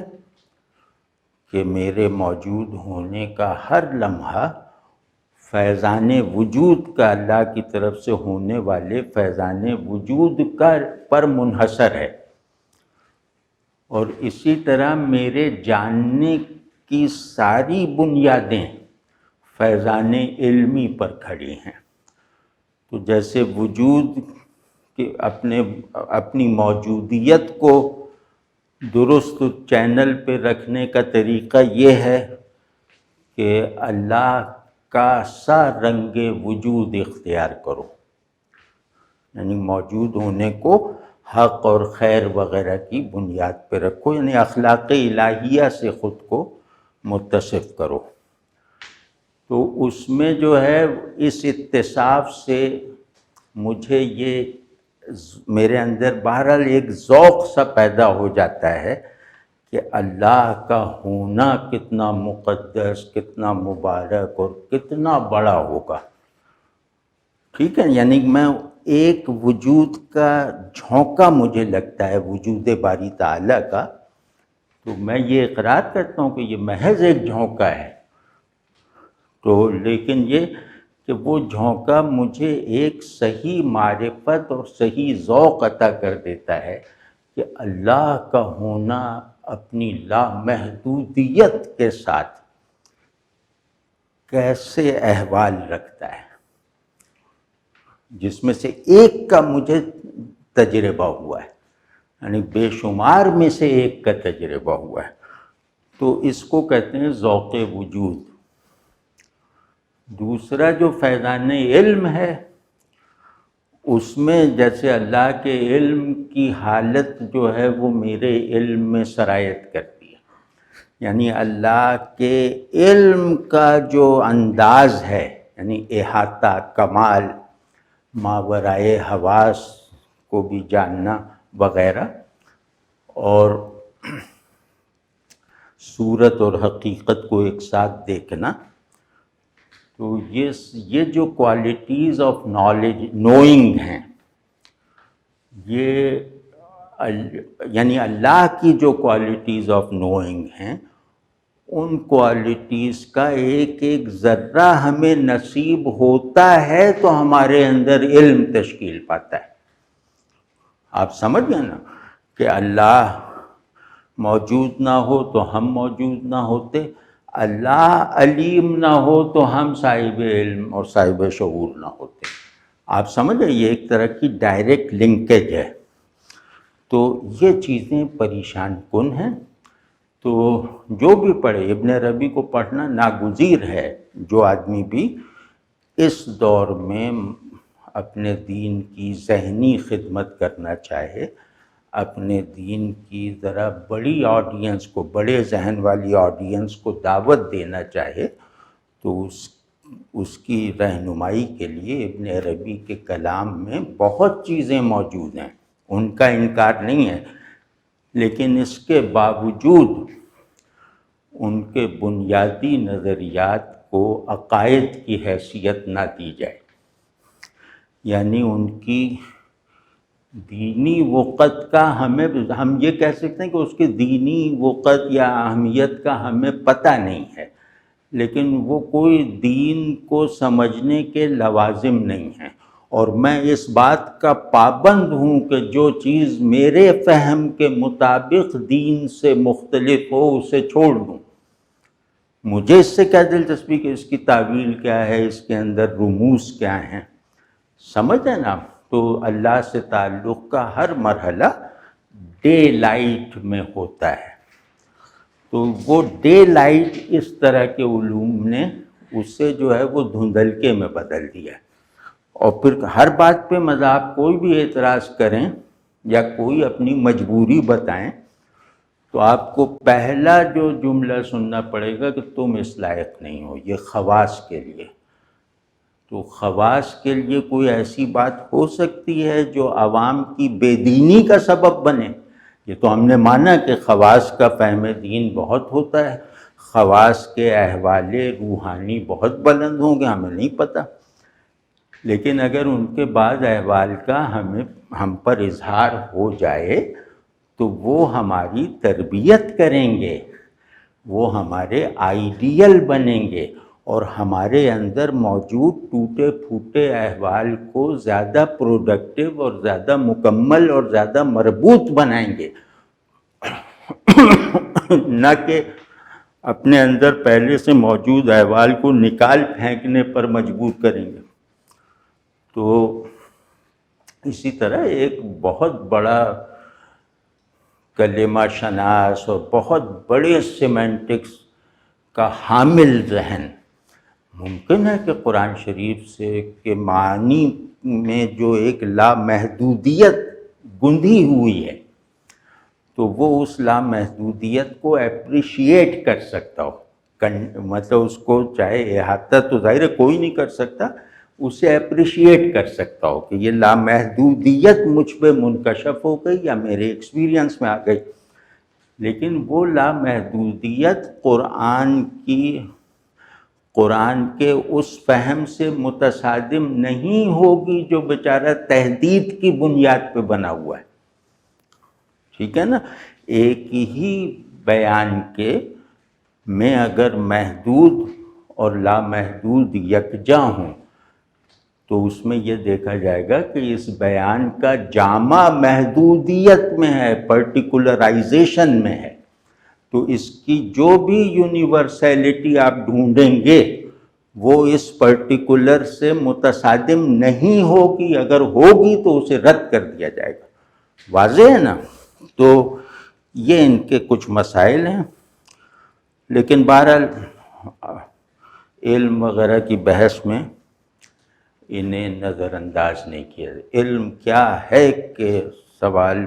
Speaker 1: کہ میرے موجود ہونے کا ہر لمحہ فیضان وجود کا اللہ کی طرف سے ہونے والے فیضان وجود کا پر منحصر ہے، اور اسی طرح میرے جاننے کی ساری بنیادیں فیضان علمی پر کھڑی ہیں۔ تو جیسے وجود کے اپنی موجودیت کو درست چینل پہ رکھنے کا طریقہ یہ ہے کہ اللہ کا سا رنگ وجود اختیار کرو، یعنی موجود ہونے کو حق اور خیر وغیرہ کی بنیاد پہ رکھو، یعنی اخلاق الہیہ سے خود کو متصف کرو۔ تو اس میں جو ہے اس اتصاف سے مجھے یہ میرے اندر بہرحال ایک ذوق سا پیدا ہو جاتا ہے کہ اللہ کا ہونا کتنا مقدس، کتنا مبارک اور کتنا بڑا ہوگا۔ ٹھیک ہے، یعنی میں ایک وجود کا جھونکا مجھے لگتا ہے وجود باری تعالیٰ کا، تو میں یہ اقرار کرتا ہوں کہ یہ محض ایک جھونکا ہے، تو لیکن یہ کہ وہ جھونکا مجھے ایک صحیح معرفت اور صحیح ذوق عطا کر دیتا ہے کہ اللہ کا ہونا اپنی لامحدودیت کے ساتھ کیسے احوال رکھتا ہے، جس میں سے ایک کا مجھے تجربہ ہوا ہے، یعنی بے شمار میں سے ایک کا تجربہ ہوا ہے۔ تو اس کو کہتے ہیں ذوق وجود۔ دوسرا جو فیضان علم ہے، اس میں جیسے اللہ کے علم کی حالت جو ہے وہ میرے علم میں سرایت کرتی ہے، یعنی اللہ کے علم کا جو انداز ہے، یعنی احاطہ، کمال، ماورائے حواس کو بھی جاننا وغیرہ، اور صورت اور حقیقت کو ایک ساتھ دیکھنا، تو یہ جو کوالٹیز آف نالج نوئنگ ہیں، یہ یعنی اللہ کی جو کوالٹیز آف نوئنگ ہیں، ان کوالٹیز کا ایک ایک ذرہ ہمیں نصیب ہوتا ہے تو ہمارے اندر علم تشکیل پاتا ہے۔ آپ سمجھ گئے نا کہ اللہ موجود نہ ہو تو ہم موجود نہ ہوتے، اللہ علیم نہ ہو تو ہم صاحب علم اور صاحب شعور نہ ہوتے۔ آپ سمجھ گئے، یہ ایک طرح کی ڈائریکٹ لنکیج ہے۔ تو یہ چیزیں پریشان کن ہیں۔ تو جو بھی پڑھے، ابن عربی کو پڑھنا ناگزیر ہے، جو آدمی بھی اس دور میں اپنے دین کی ذہنی خدمت کرنا چاہے، اپنے دین کی ذرا بڑی آڈینس کو، بڑے ذہن والی آڈینس کو دعوت دینا چاہے، تو اس کی رہنمائی کے لیے ابن عربی کے کلام میں بہت چیزیں موجود ہیں، ان کا انکار نہیں ہے، لیکن اس کے باوجود ان کے بنیادی نظریات کو عقائد کی حیثیت نہ دی جائے، یعنی ان کی دینی وقت کا ہم یہ کہہ سکتے ہیں کہ اس کے دینی وقت یا اہمیت کا ہمیں پتہ نہیں ہے، لیکن وہ کوئی دین کو سمجھنے کے لوازم نہیں ہیں، اور میں اس بات کا پابند ہوں کہ جو چیز میرے فہم کے مطابق دین سے مختلف ہو اسے چھوڑ دوں۔ مجھے اس سے کیا دلچسپی کہ اس کی تعویل کیا ہے، اس کے اندر رموز کیا ہیں، سمجھ ہے نا۔ تو اللہ سے تعلق کا ہر مرحلہ ڈے لائٹ میں ہوتا ہے، تو وہ ڈے لائٹ اس طرح کے علوم نے اسے جو ہے وہ دھندلکے میں بدل دیا، اور پھر ہر بات پہ مذاق کوئی بھی اعتراض کریں یا کوئی اپنی مجبوری بتائیں تو آپ کو پہلا جو جملہ سننا پڑے گا کہ تم اس لائق نہیں ہو، یہ خواص کے لیے۔ تو خواص کے لیے کوئی ایسی بات ہو سکتی ہے جو عوام کی بے دینی کا سبب بنے؟ یہ تو ہم نے مانا کہ خواص کا فہم دین بہت ہوتا ہے، خواص کے احوال روحانی بہت بلند ہوں گے، ہمیں نہیں پتہ، لیکن اگر ان کے بعض احوال کا ہم پر اظہار ہو جائے تو وہ ہماری تربیت کریں گے، وہ ہمارے آئیڈیل بنیں گے، اور ہمارے اندر موجود ٹوٹے پھوٹے احوال کو زیادہ پروڈکٹیو اور زیادہ مکمل اور زیادہ مربوط بنائیں گے، نہ کہ اپنے اندر پہلے سے موجود احوال کو نکال پھینکنے پر مجبور کریں گے۔ تو اسی طرح ایک بہت بڑا کلمہ شناس اور بہت بڑے سیمینٹکس کا حامل ذہن ممکن ہے کہ قرآن شریف سے کے معنی میں جو ایک لامحدودیت گندھی ہوئی ہے، تو وہ اس لامحدودیت کو اپریشیٹ کر سکتا ہو، مطلب اس کو چاہے احاطہ تو ظاہر ہے کوئی نہیں کر سکتا، اسے اپریشیٹ کر سکتا ہو کہ یہ لامحدودیت مجھ پہ منکشف ہو گئی یا میرے ایکسپیرینس میں آ گئی، لیکن وہ لامحدودیت قرآن کے اس فہم سے متصادم نہیں ہوگی جو بیچارہ تحدید کی بنیاد پہ بنا ہوا ہے۔ ٹھیک ہے نا؟ ایک ہی بیان کے میں اگر محدود اور لامحدود یکجا ہوں تو اس میں یہ دیکھا جائے گا کہ اس بیان کا جامع محدودیت میں ہے، پرٹیکولرائزیشن میں ہے، تو اس کی جو بھی یونیورسیلٹی آپ ڈھونڈیں گے وہ اس پرٹیکولر سے متصادم نہیں ہوگی، اگر ہوگی تو اسے رد کر دیا جائے گا۔ واضح ہے نا؟ تو یہ ان کے کچھ مسائل ہیں، لیکن بہرحال علم وغیرہ کی بحث میں انہیں نظر انداز نہیں کیا۔ علم کیا ہے کہ سوال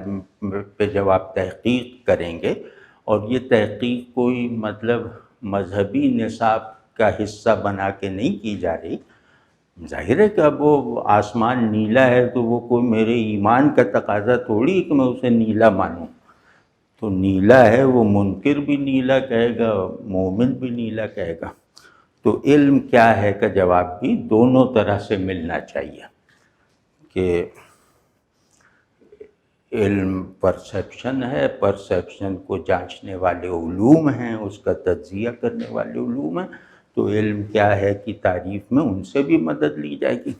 Speaker 1: پہ جب آپ تحقیق کریں گے، اور یہ تحقیق کوئی مطلب مذہبی نصاب کا حصہ بنا کے نہیں کی جا رہی، ظاہر ہے کہ اب وہ آسمان نیلا ہے تو وہ کوئی میرے ایمان کا تقاضا تھوڑی کہ میں اسے نیلا مانوں، تو نیلا ہے وہ منکر بھی نیلا کہے گا، مومن بھی نیلا کہے گا۔ تو علم کیا ہے کا جواب بھی دونوں طرح سے ملنا چاہیے، کہ علم پرسیپشن ہے، پرسیپشن کو جانچنے والے علوم ہیں، اس کا تجزیہ کرنے والے علوم ہیں، تو علم کیا ہے کی تعریف میں ان سے بھی مدد لی جائے گی،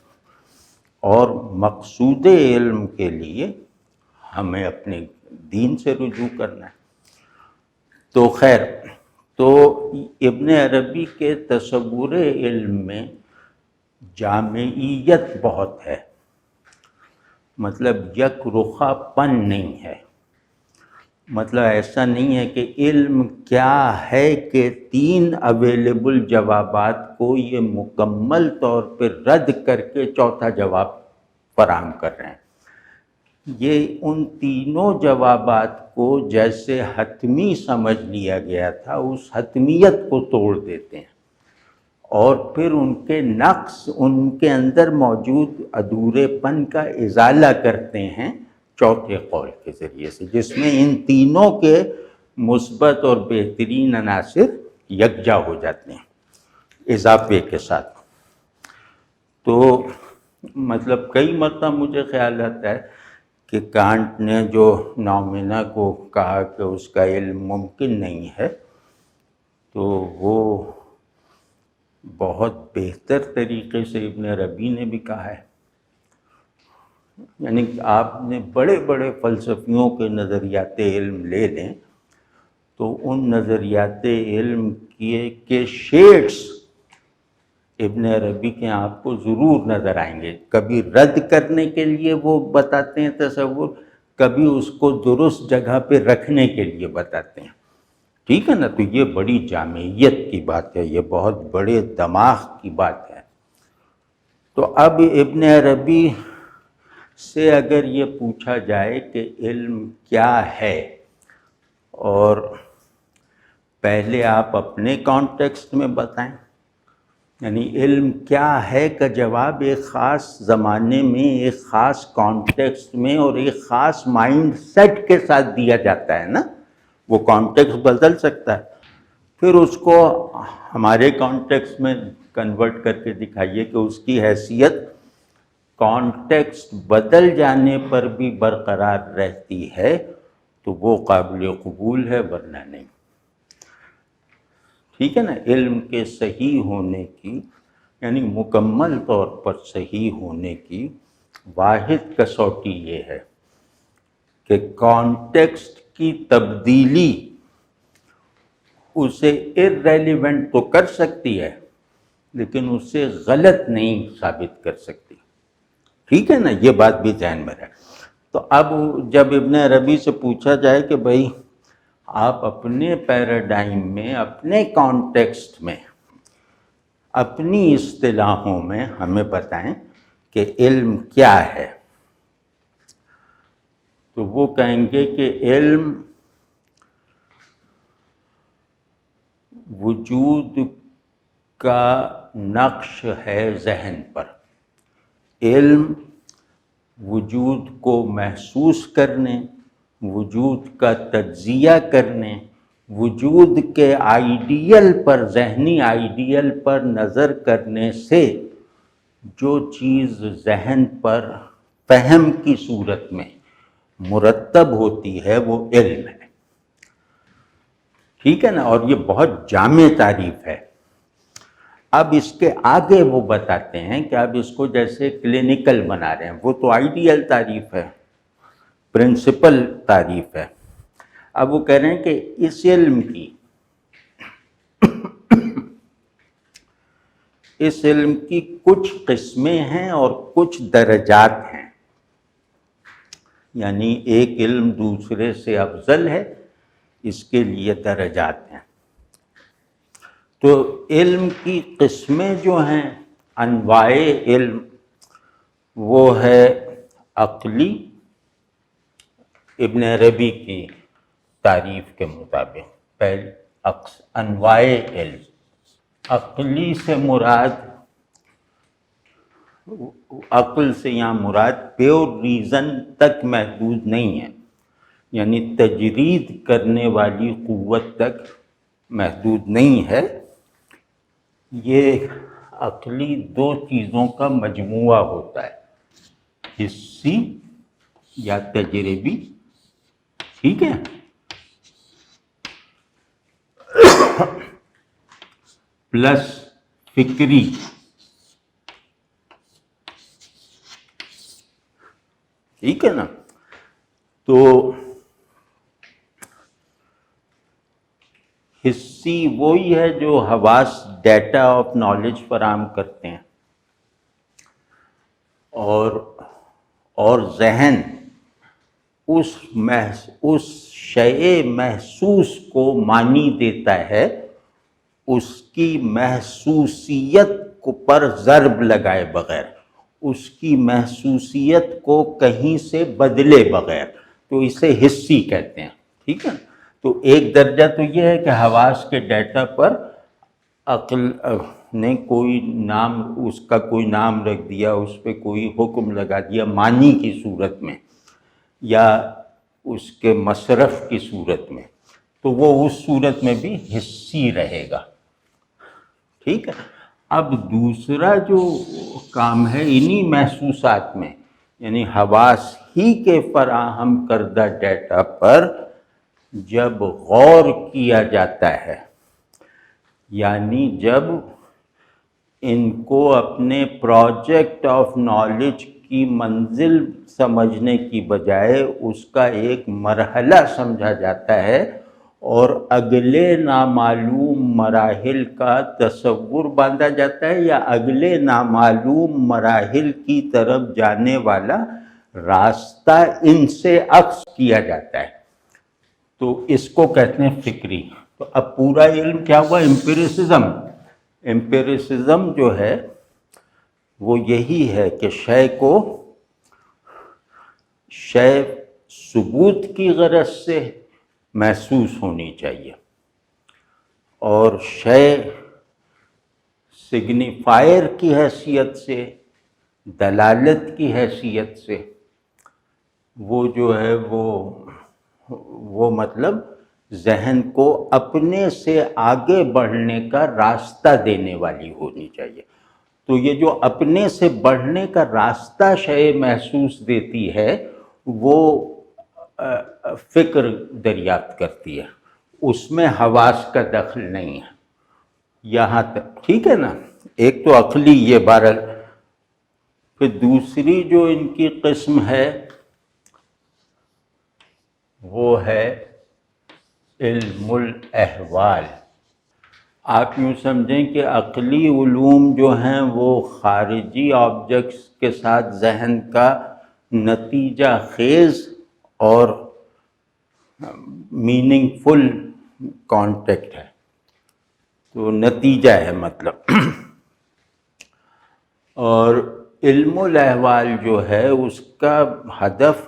Speaker 1: اور مقصود علم کے لیے ہمیں اپنے دین سے رجوع کرنا ہے۔ تو خیر، تو ابن عربی کے تصور علم میں جامعیت بہت ہے، مطلب یک رخا پن نہیں ہے، مطلب ایسا نہیں ہے کہ علم کیا ہے کہ تین اویلیبل جوابات کو یہ مکمل طور پہ رد کر کے چوتھا جواب فراہم کر رہے ہیں۔ یہ ان تینوں جوابات کو جیسے حتمی سمجھ لیا گیا تھا اس حتمیت کو توڑ دیتے ہیں، اور پھر ان کے نقص، ان کے اندر موجود ادھورے پن کا ازالہ کرتے ہیں چوتھے قول کے ذریعے سے، جس میں ان تینوں کے مثبت اور بہترین عناصر یکجا ہو جاتے ہیں اضافے کے ساتھ۔ تو مطلب کئی مرتبہ مجھے خیال آتا ہے کہ کانٹ نے جو نومینا کو کہا کہ اس کا علم ممکن نہیں ہے، تو وہ بہت بہتر طریقے سے ابن عربی نے بھی کہا ہے۔ یعنی آپ نے بڑے بڑے فلسفیوں کے نظریات علم لے لیں تو ان نظریات علم کے شیڈز ابن عربی کے آپ کو ضرور نظر آئیں گے، کبھی رد کرنے کے لیے وہ بتاتے ہیں تصور، کبھی اس کو درست جگہ پہ رکھنے کے لیے بتاتے ہیں۔ ٹھیک ہے نا؟ تو یہ بڑی جامعیت کی بات ہے، یہ بہت بڑے دماغ کی بات ہے۔ تو اب ابن عربی سے اگر یہ پوچھا جائے کہ علم کیا ہے، اور پہلے آپ اپنے کانٹیکسٹ میں بتائیں، یعنی علم کیا ہے کا جواب ایک خاص زمانے میں، ایک خاص کانٹیکسٹ میں اور ایک خاص مائنڈ سیٹ کے ساتھ دیا جاتا ہے نا، وہ کانٹیکسٹ بدل سکتا ہے، پھر اس کو ہمارے کانٹیکسٹ میں کنورٹ کر کے دکھائیے کہ اس کی حیثیت کانٹیکسٹ بدل جانے پر بھی برقرار رہتی ہے، تو وہ قابل قبول ہے، ورنہ نہیں۔ ٹھیک ہے نا. علم کے صحیح ہونے کی یعنی مکمل طور پر صحیح ہونے کی واحد کسوٹی یہ ہے کہ کانٹیکسٹ کی تبدیلی اسے ارریلیونٹ تو کر سکتی ہے لیکن اسے غلط نہیں ثابت کر سکتی. ٹھیک ہے نا, یہ بات بھی ذہن میں رہے. تو اب جب ابن عربی سے پوچھا جائے کہ بھائی آپ اپنے پیراڈائم میں, اپنے کانٹیکسٹ میں, اپنی اصطلاحوں میں ہمیں بتائیں کہ علم کیا ہے, تو وہ کہیں گے کہ علم وجود کا نقش ہے ذہن پر. علم وجود کو محسوس کرنے, وجود کا تجزیہ کرنے, وجود کے آئیڈیل پر, ذہنی آئیڈیل پر نظر کرنے سے جو چیز ذہن پر فہم کی صورت میں مرتب ہوتی ہے وہ علم ہے. ٹھیک ہے نا, اور یہ بہت جامع تعریف ہے. اب اس کے آگے وہ بتاتے ہیں کہ اب اس کو جیسے کلینکل بنا رہے ہیں, وہ تو آئیڈیل تعریف ہے, پرنسپل تعریف ہے. اب وہ کہہ رہے ہیں کہ اس علم کی کچھ قسمیں ہیں اور کچھ درجات ہیں. یعنی ایک علم دوسرے سے افضل ہے, اس کے لیے درجات ہیں. تو علم کی قسمیں جو ہیں, انواع علم, وہ ہے عقلی. ابن عربی کی تعریف کے مطابق پہلے انواع علم, عقلی سے مراد, عقل سے یہاں مراد پیور ریزن تک محدود نہیں ہے, یعنی تجرید کرنے والی قوت تک محدود نہیں ہے. یہ عقلی دو چیزوں کا مجموعہ ہوتا ہے, حسی یا تجربی, ٹھیک ہے, پلس فکری. ٹھیک ہے نا. تو حسی وہی ہے جو حواس ڈیٹا آف نالج فراہم کرتے ہیں, اور ذہن اس شیء محسوس کو معنی دیتا ہے, اس کی محسوسیت کو پر ضرب لگائے بغیر, اس کی محسوسیت کو کہیں سے بدلے بغیر, تو اسے حسی کہتے ہیں. ٹھیک ہے. تو ایک درجہ تو یہ ہے کہ حواس کے ڈیٹا پر عقل نے کوئی نام, اس کا کوئی نام رکھ دیا, اس پہ کوئی حکم لگا دیا معنی کی صورت میں یا اس کے مصرف کی صورت میں, تو وہ اس صورت میں بھی حسی رہے گا. ٹھیک ہے. اب دوسرا جو کام ہے انہی محسوسات میں, یعنی حواس ہی کے فراہم کردہ ڈیٹا پر جب غور کیا جاتا ہے, یعنی جب ان کو اپنے پروجیکٹ آف نالج کی منزل سمجھنے کی بجائے اس کا ایک مرحلہ سمجھا جاتا ہے اور اگلے نامعلوم مراحل کا تصور باندھا جاتا ہے, یا اگلے نامعلوم مراحل کی طرف جانے والا راستہ ان سے عکس کیا جاتا ہے, تو اس کو کہتے ہیں فکری. تو اب پورا علم کیا ہوا؟ امپیریسزم. امپیریسزم جو ہے وہ یہی ہے کہ شے ثبوت کی غرض سے محسوس ہونی چاہیے, اور شے سگنیفائر کی حیثیت سے, دلالت کی حیثیت سے, وہ جو ہے وہ مطلب ذہن کو اپنے سے آگے بڑھنے کا راستہ دینے والی ہونی چاہیے. تو یہ جو اپنے سے بڑھنے کا راستہ شے محسوس دیتی ہے وہ فکر دریافت کرتی ہے, اس میں حواس کا دخل نہیں ہے. یہاں تک، ٹھیک ہے نا. ایک تو عقلی، یہ بہرحال. پھر دوسری جو ان کی قسم ہے وہ ہے علم الاحوال. آپ یوں سمجھیں کہ عقلی علوم جو ہیں وہ خارجی آبجیکٹس کے ساتھ ذہن کا نتیجہ خیز اور میننگ فل کانٹیکٹ ہے، تو نتیجہ ہے مطلب. اور علم الاحوال جو ہے اس کا ہدف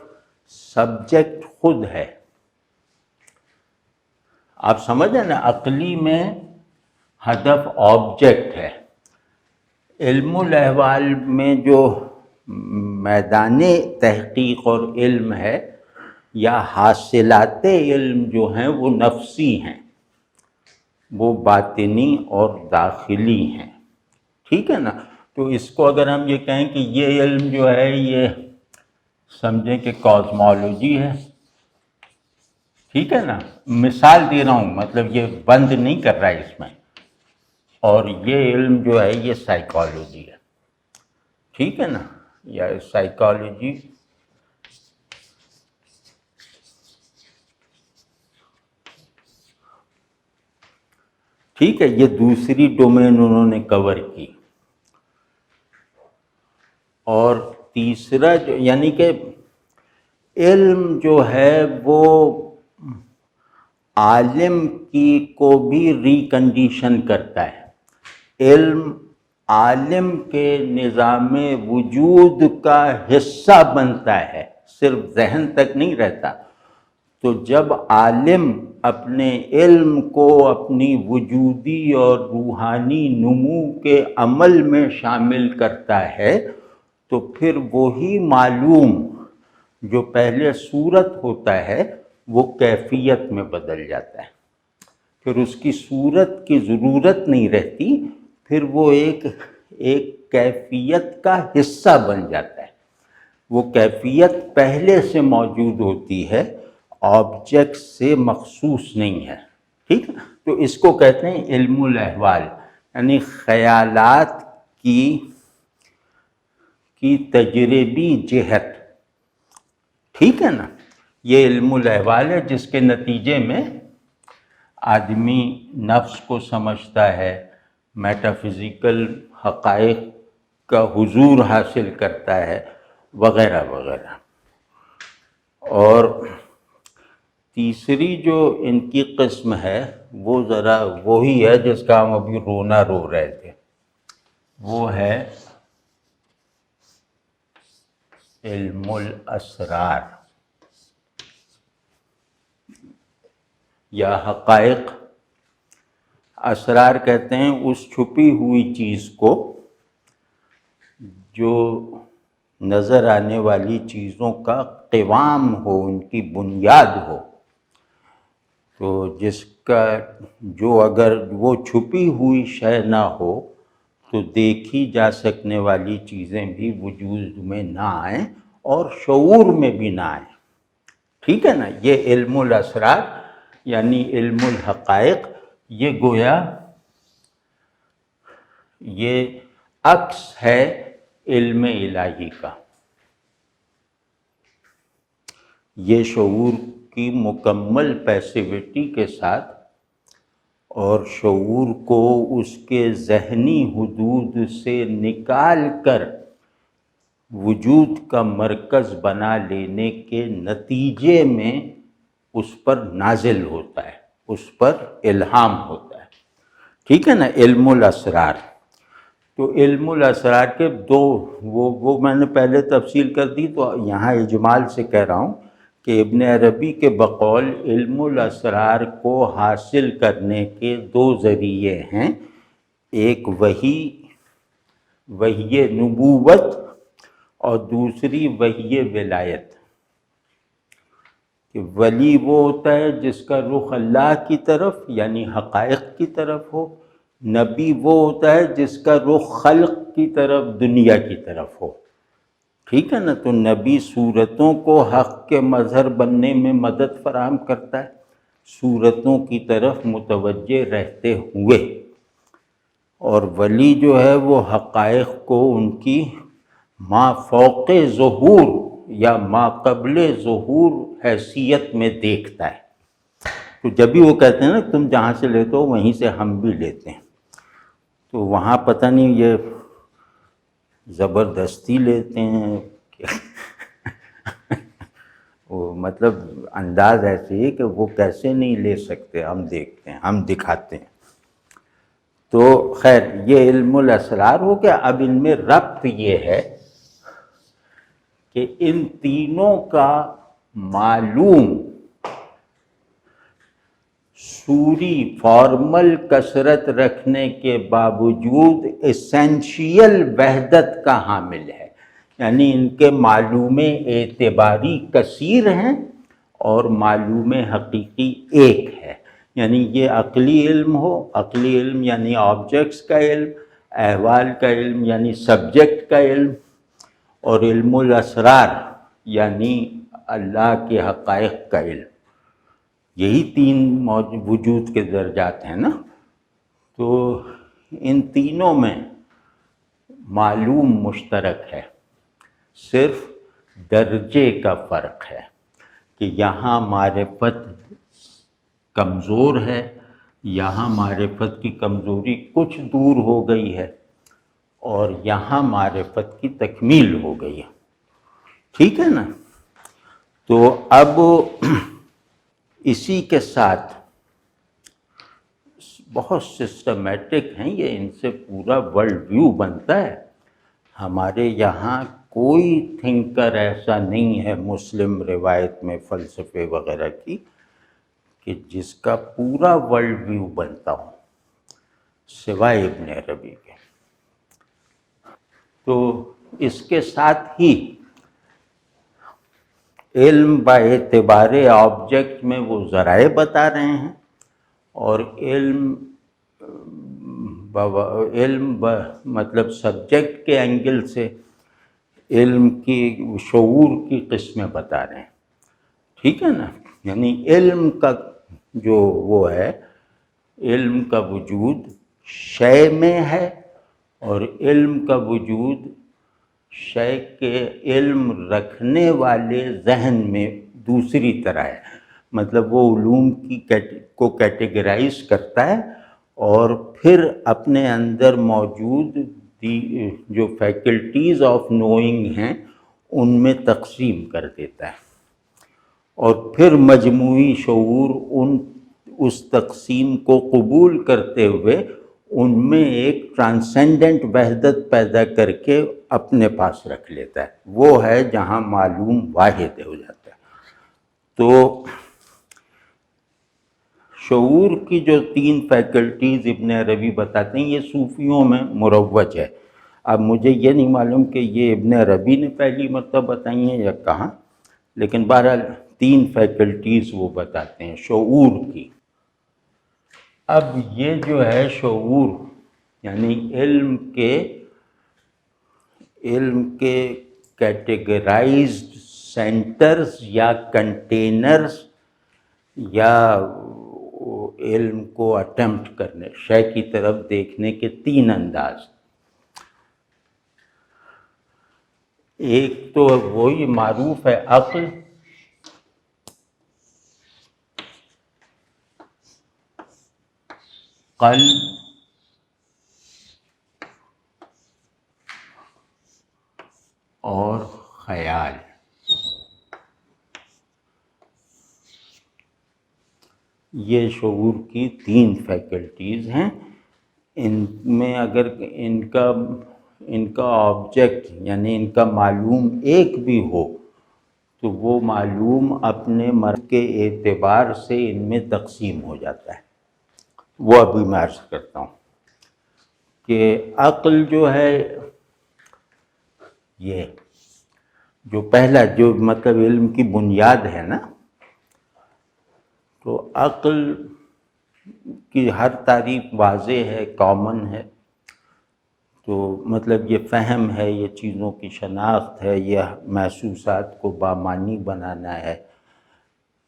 Speaker 1: سبجیکٹ خود ہے. آپ سمجھیں نا، عقلی میں ہدف آبجیکٹ ہے. علم الاحوال میں جو میدان تحقیق اور علم ہے یا حاصلات علم جو ہیں وہ نفسی ہیں، وہ باطنی اور داخلی ہیں. ٹھیک ہے نا. تو اس کو اگر ہم یہ کہیں کہ یہ علم جو ہے یہ سمجھیں کہ کازمالوجی ہے، ٹھیک ہے نا. مثال دے رہا ہوں، مطلب یہ بند نہیں کر رہا ہے اس میں. اور یہ علم جو ہے یہ سائیکالوجی ہے، ٹھیک ہے نا. یا سائیکالوجی ٹھیک ہے، یہ دوسری ڈومین انہوں نے کور کی. اور تیسرا جو یعنی کہ علم جو ہے وہ عالم کی کو بھی ریکنڈیشن کرتا ہے. علم عالم کے نظام وجود کا حصہ بنتا ہے، صرف ذہن تک نہیں رہتا. تو جب عالم اپنے علم کو اپنی وجودی اور روحانی نمو کے عمل میں شامل کرتا ہے تو پھر وہی معلوم جو پہلے صورت ہوتا ہے وہ کیفیت میں بدل جاتا ہے. پھر اس کی صورت کی ضرورت نہیں رہتی، پھر وہ ایک کیفیت کا حصہ بن جاتا ہے. وہ کیفیت پہلے سے موجود ہوتی ہے، آبجیکٹ سے مخصوص نہیں ہے. ٹھیک ہے. تو اس کو کہتے ہیں علم الاحوال، یعنی خیالات کی تجربی جہت. ٹھیک ہے نا. یہ علم الاحوال ہے جس کے نتیجے میں آدمی نفس کو سمجھتا ہے، میٹافزیکل حقائق کا حضور حاصل کرتا ہے، وغیرہ وغیرہ. اور تیسری جو ان کی قسم ہے وہ ذرا وہی ہے جس کا ہم ابھی رونا رو رہے تھے، وہ ہے علم الاسرار یا حقائق. اسرار کہتے ہیں اس چھپی ہوئی چیز کو جو نظر آنے والی چیزوں کا قوام ہو، ان کی بنیاد ہو. تو جس کا جو اگر وہ چھپی ہوئی شے نہ ہو تو دیکھی جا سکنے والی چیزیں بھی وجود میں نہ آئیں اور شعور میں بھی نہ آئیں. ٹھیک ہے نا. یہ علم الاسرار یعنی علم الحقائق، یہ گویا یہ عکس ہے علم الہی کا. یہ شعور کی مکمل پیسیوٹی کے ساتھ اور شعور کو اس کے ذہنی حدود سے نکال کر وجود کا مرکز بنا لینے کے نتیجے میں اس پر نازل ہوتا ہے، اس پر الہام ہوتا ہے. ٹھیک ہے نا. علم الاسرار. تو علم الاسرار کے دو وہ میں نے پہلے تفصیل کر دی، تو یہاں اجمال سے کہہ رہا ہوں کہ ابن عربی کے بقول علم الاسرار کو حاصل کرنے کے دو ذریعے ہیں. ایک وحی نبوت اور دوسری وحی ولایت. کہ ولی وہ ہوتا ہے جس کا رخ اللہ کی طرف یعنی حقائق کی طرف ہو، نبی وہ ہوتا ہے جس کا رخ خلق کی طرف، دنیا کی طرف ہو. ٹھیک ہے نا. تو نبی صورتوں کو حق کے مظہر بننے میں مدد فراہم کرتا ہے، صورتوں کی طرف متوجہ رہتے ہوئے. اور ولی جو ہے وہ حقائق کو ان کی ما فوق ظہور یا ما قبل ظہور حیثیت میں دیکھتا ہے. تو جب بھی وہ کہتے ہیں نا تم جہاں سے لیتے ہو وہیں سے ہم بھی لیتے ہیں، تو وہاں پتہ نہیں یہ زبردستی لیتے ہیں وہ مطلب انداز ایسے ہے کہ وہ کیسے نہیں لے سکتے، ہم دیکھتے ہیں، ہم دکھاتے ہیں. تو خیر یہ علم الاسرار ہو گیا. اب ان میں ربط یہ ہے کہ ان تینوں کا معلوم سوری فارمل کثرت رکھنے کے باوجود ایسنشیل وحدت کا حامل ہے. یعنی ان کے معلوم اعتباری کثیر ہیں اور معلوم حقیقی ایک ہے. یعنی یہ عقلی علم ہو، عقلی علم یعنی آبجیکٹس کا علم، احوال کا علم یعنی سبجیکٹ کا علم، اور علم الاسرار یعنی اللہ کے حقائق کا علم. یہی تین وجود کے درجات ہیں نا. تو ان تینوں میں معلوم مشترک ہے، صرف درجے کا فرق ہے کہ یہاں معرفت کمزور ہے، یہاں معرفت کی کمزوری کچھ دور ہو گئی ہے، اور یہاں معرفت کی تکمیل ہو گئی ہے. ٹھیک ہے نا. تو اب اسی کے ساتھ بہت سسٹمیٹک ہیں یہ، ان سے پورا ورلڈ ویو بنتا ہے. ہمارے یہاں کوئی تھنکر ایسا نہیں ہے مسلم روایت میں فلسفے وغیرہ کی کہ جس کا پورا ورلڈ ویو بنتا ہو سوائے ابن عربی کے. تو اس کے ساتھ ہی علم با اعتبار آبجیکٹ میں وہ ذرائع بتا رہے ہیں، اور مطلب سبجیکٹ کے اینگل سے علم کی شعور کی قسمیں بتا رہے ہیں. ٹھیک ہے نا. یعنی علم کا جو وہ ہے، علم کا وجود شے میں ہے، اور علم کا وجود شے کے علم رکھنے والے ذہن میں دوسری طرح ہے. مطلب وہ علوم کو کیٹیگرائز کرتا ہے اور پھر اپنے اندر موجود جو فیکلٹیز آف نوئنگ ہیں ان میں تقسیم کر دیتا ہے، اور پھر مجموعی شعور اس تقسیم کو قبول کرتے ہوئے ان میں ایک ٹرانسینڈنٹ وحدت پیدا کر کے اپنے پاس رکھ لیتا ہے. وہ ہے جہاں معلوم واحد ہو جاتا ہے. تو شعور کی جو تین فیکلٹیز ابن عربی بتاتے ہیں یہ صوفیوں میں مروج ہے. اب مجھے یہ نہیں معلوم کہ یہ ابن عربی نے پہلی مرتبہ بتائی ہیں یا کہاں، لیکن بہرحال تین فیکلٹیز وہ بتاتے ہیں شعور کی. اب یہ جو ہے شعور یعنی علم کے کیٹیگرائزڈ سینٹرز یا کنٹینرز، یا علم کو اٹیمپٹ کرنے، شے کی طرف دیکھنے کے تین انداز. ایک تو وہی معروف ہے عقل، قلب اور خیال. یہ شعور کی تین فیکلٹیز ہیں. ان میں اگر ان کا آبجیکٹ یعنی ان کا معلوم ایک بھی ہو تو وہ معلوم اپنے مرد کے اعتبار سے ان میں تقسیم ہو جاتا ہے. وہ ابھی میں عرض کرتا ہوں کہ عقل جو ہے، یہ جو پہلا جو مطلب علم کی بنیاد ہے نا، تو عقل کی ہر تعریف واضح ہے، کامن ہے. تو مطلب یہ فہم ہے، یہ چیزوں کی شناخت ہے، یہ محسوسات کو بامانی بنانا ہے،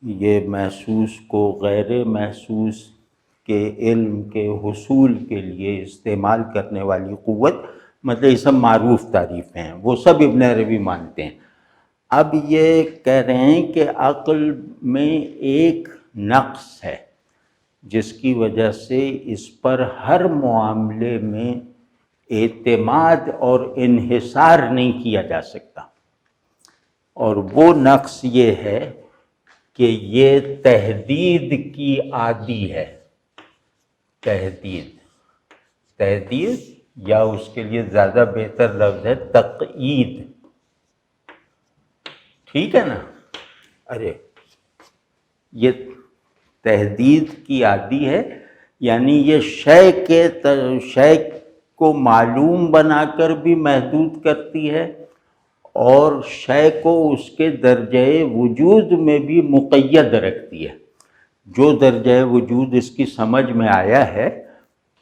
Speaker 1: یہ محسوس کو غیر محسوس کے علم کے حصول کے لیے استعمال کرنے والی قوت، مطلب یہ سب معروف تعریفیں ہیں، وہ سب ابن عربی مانتے ہیں۔ اب یہ کہہ رہے ہیں کہ عقل میں ایک نقص ہے جس کی وجہ سے اس پر ہر معاملے میں اعتماد اور انحصار نہیں کیا جا سکتا، اور وہ نقص یہ ہے کہ یہ تحدید کی عادی ہے۔ تحدید یا اس کے لیے زیادہ بہتر لفظ ہے تقعید، ٹھیک ہے نا؟ ارے یہ تحدید کی عادی ہے، یعنی یہ شے کو معلوم بنا کر بھی محدود کرتی ہے، اور شے کو اس کے درجہ وجود میں بھی مقید رکھتی ہے۔ جو درجہ وجود اس کی سمجھ میں آیا ہے،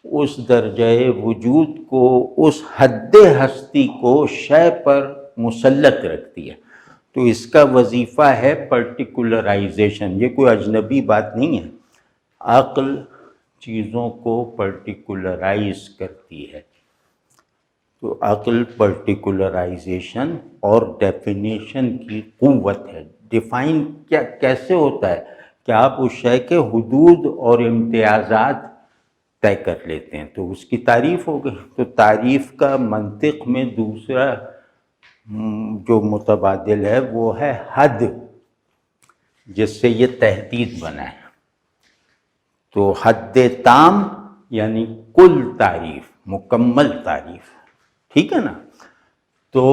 Speaker 1: اس درجہ وجود کو، اس حد ہستی کو شے پر مسلط رکھتی ہے۔ تو اس کا وظیفہ ہے پرٹیکولرائزیشن، یہ کوئی اجنبی بات نہیں ہے۔ عقل چیزوں کو پرٹیکولرائز کرتی ہے، تو عقل پرٹیکولرائزیشن اور ڈیفینیشن کی قوت ہے۔ ڈیفائن کیسے ہوتا ہے کہ آپ اس شے کے حدود اور امتیازات طے کر لیتے ہیں، تو اس کی تعریف ہو گئی۔ تو تعریف کا منطق میں دوسرا جو متبادل ہے وہ ہے حد، جس سے یہ تحدید بنا ہے۔ تو حد تام یعنی کل تعریف، مکمل تعریف، ٹھیک ہے نا؟ تو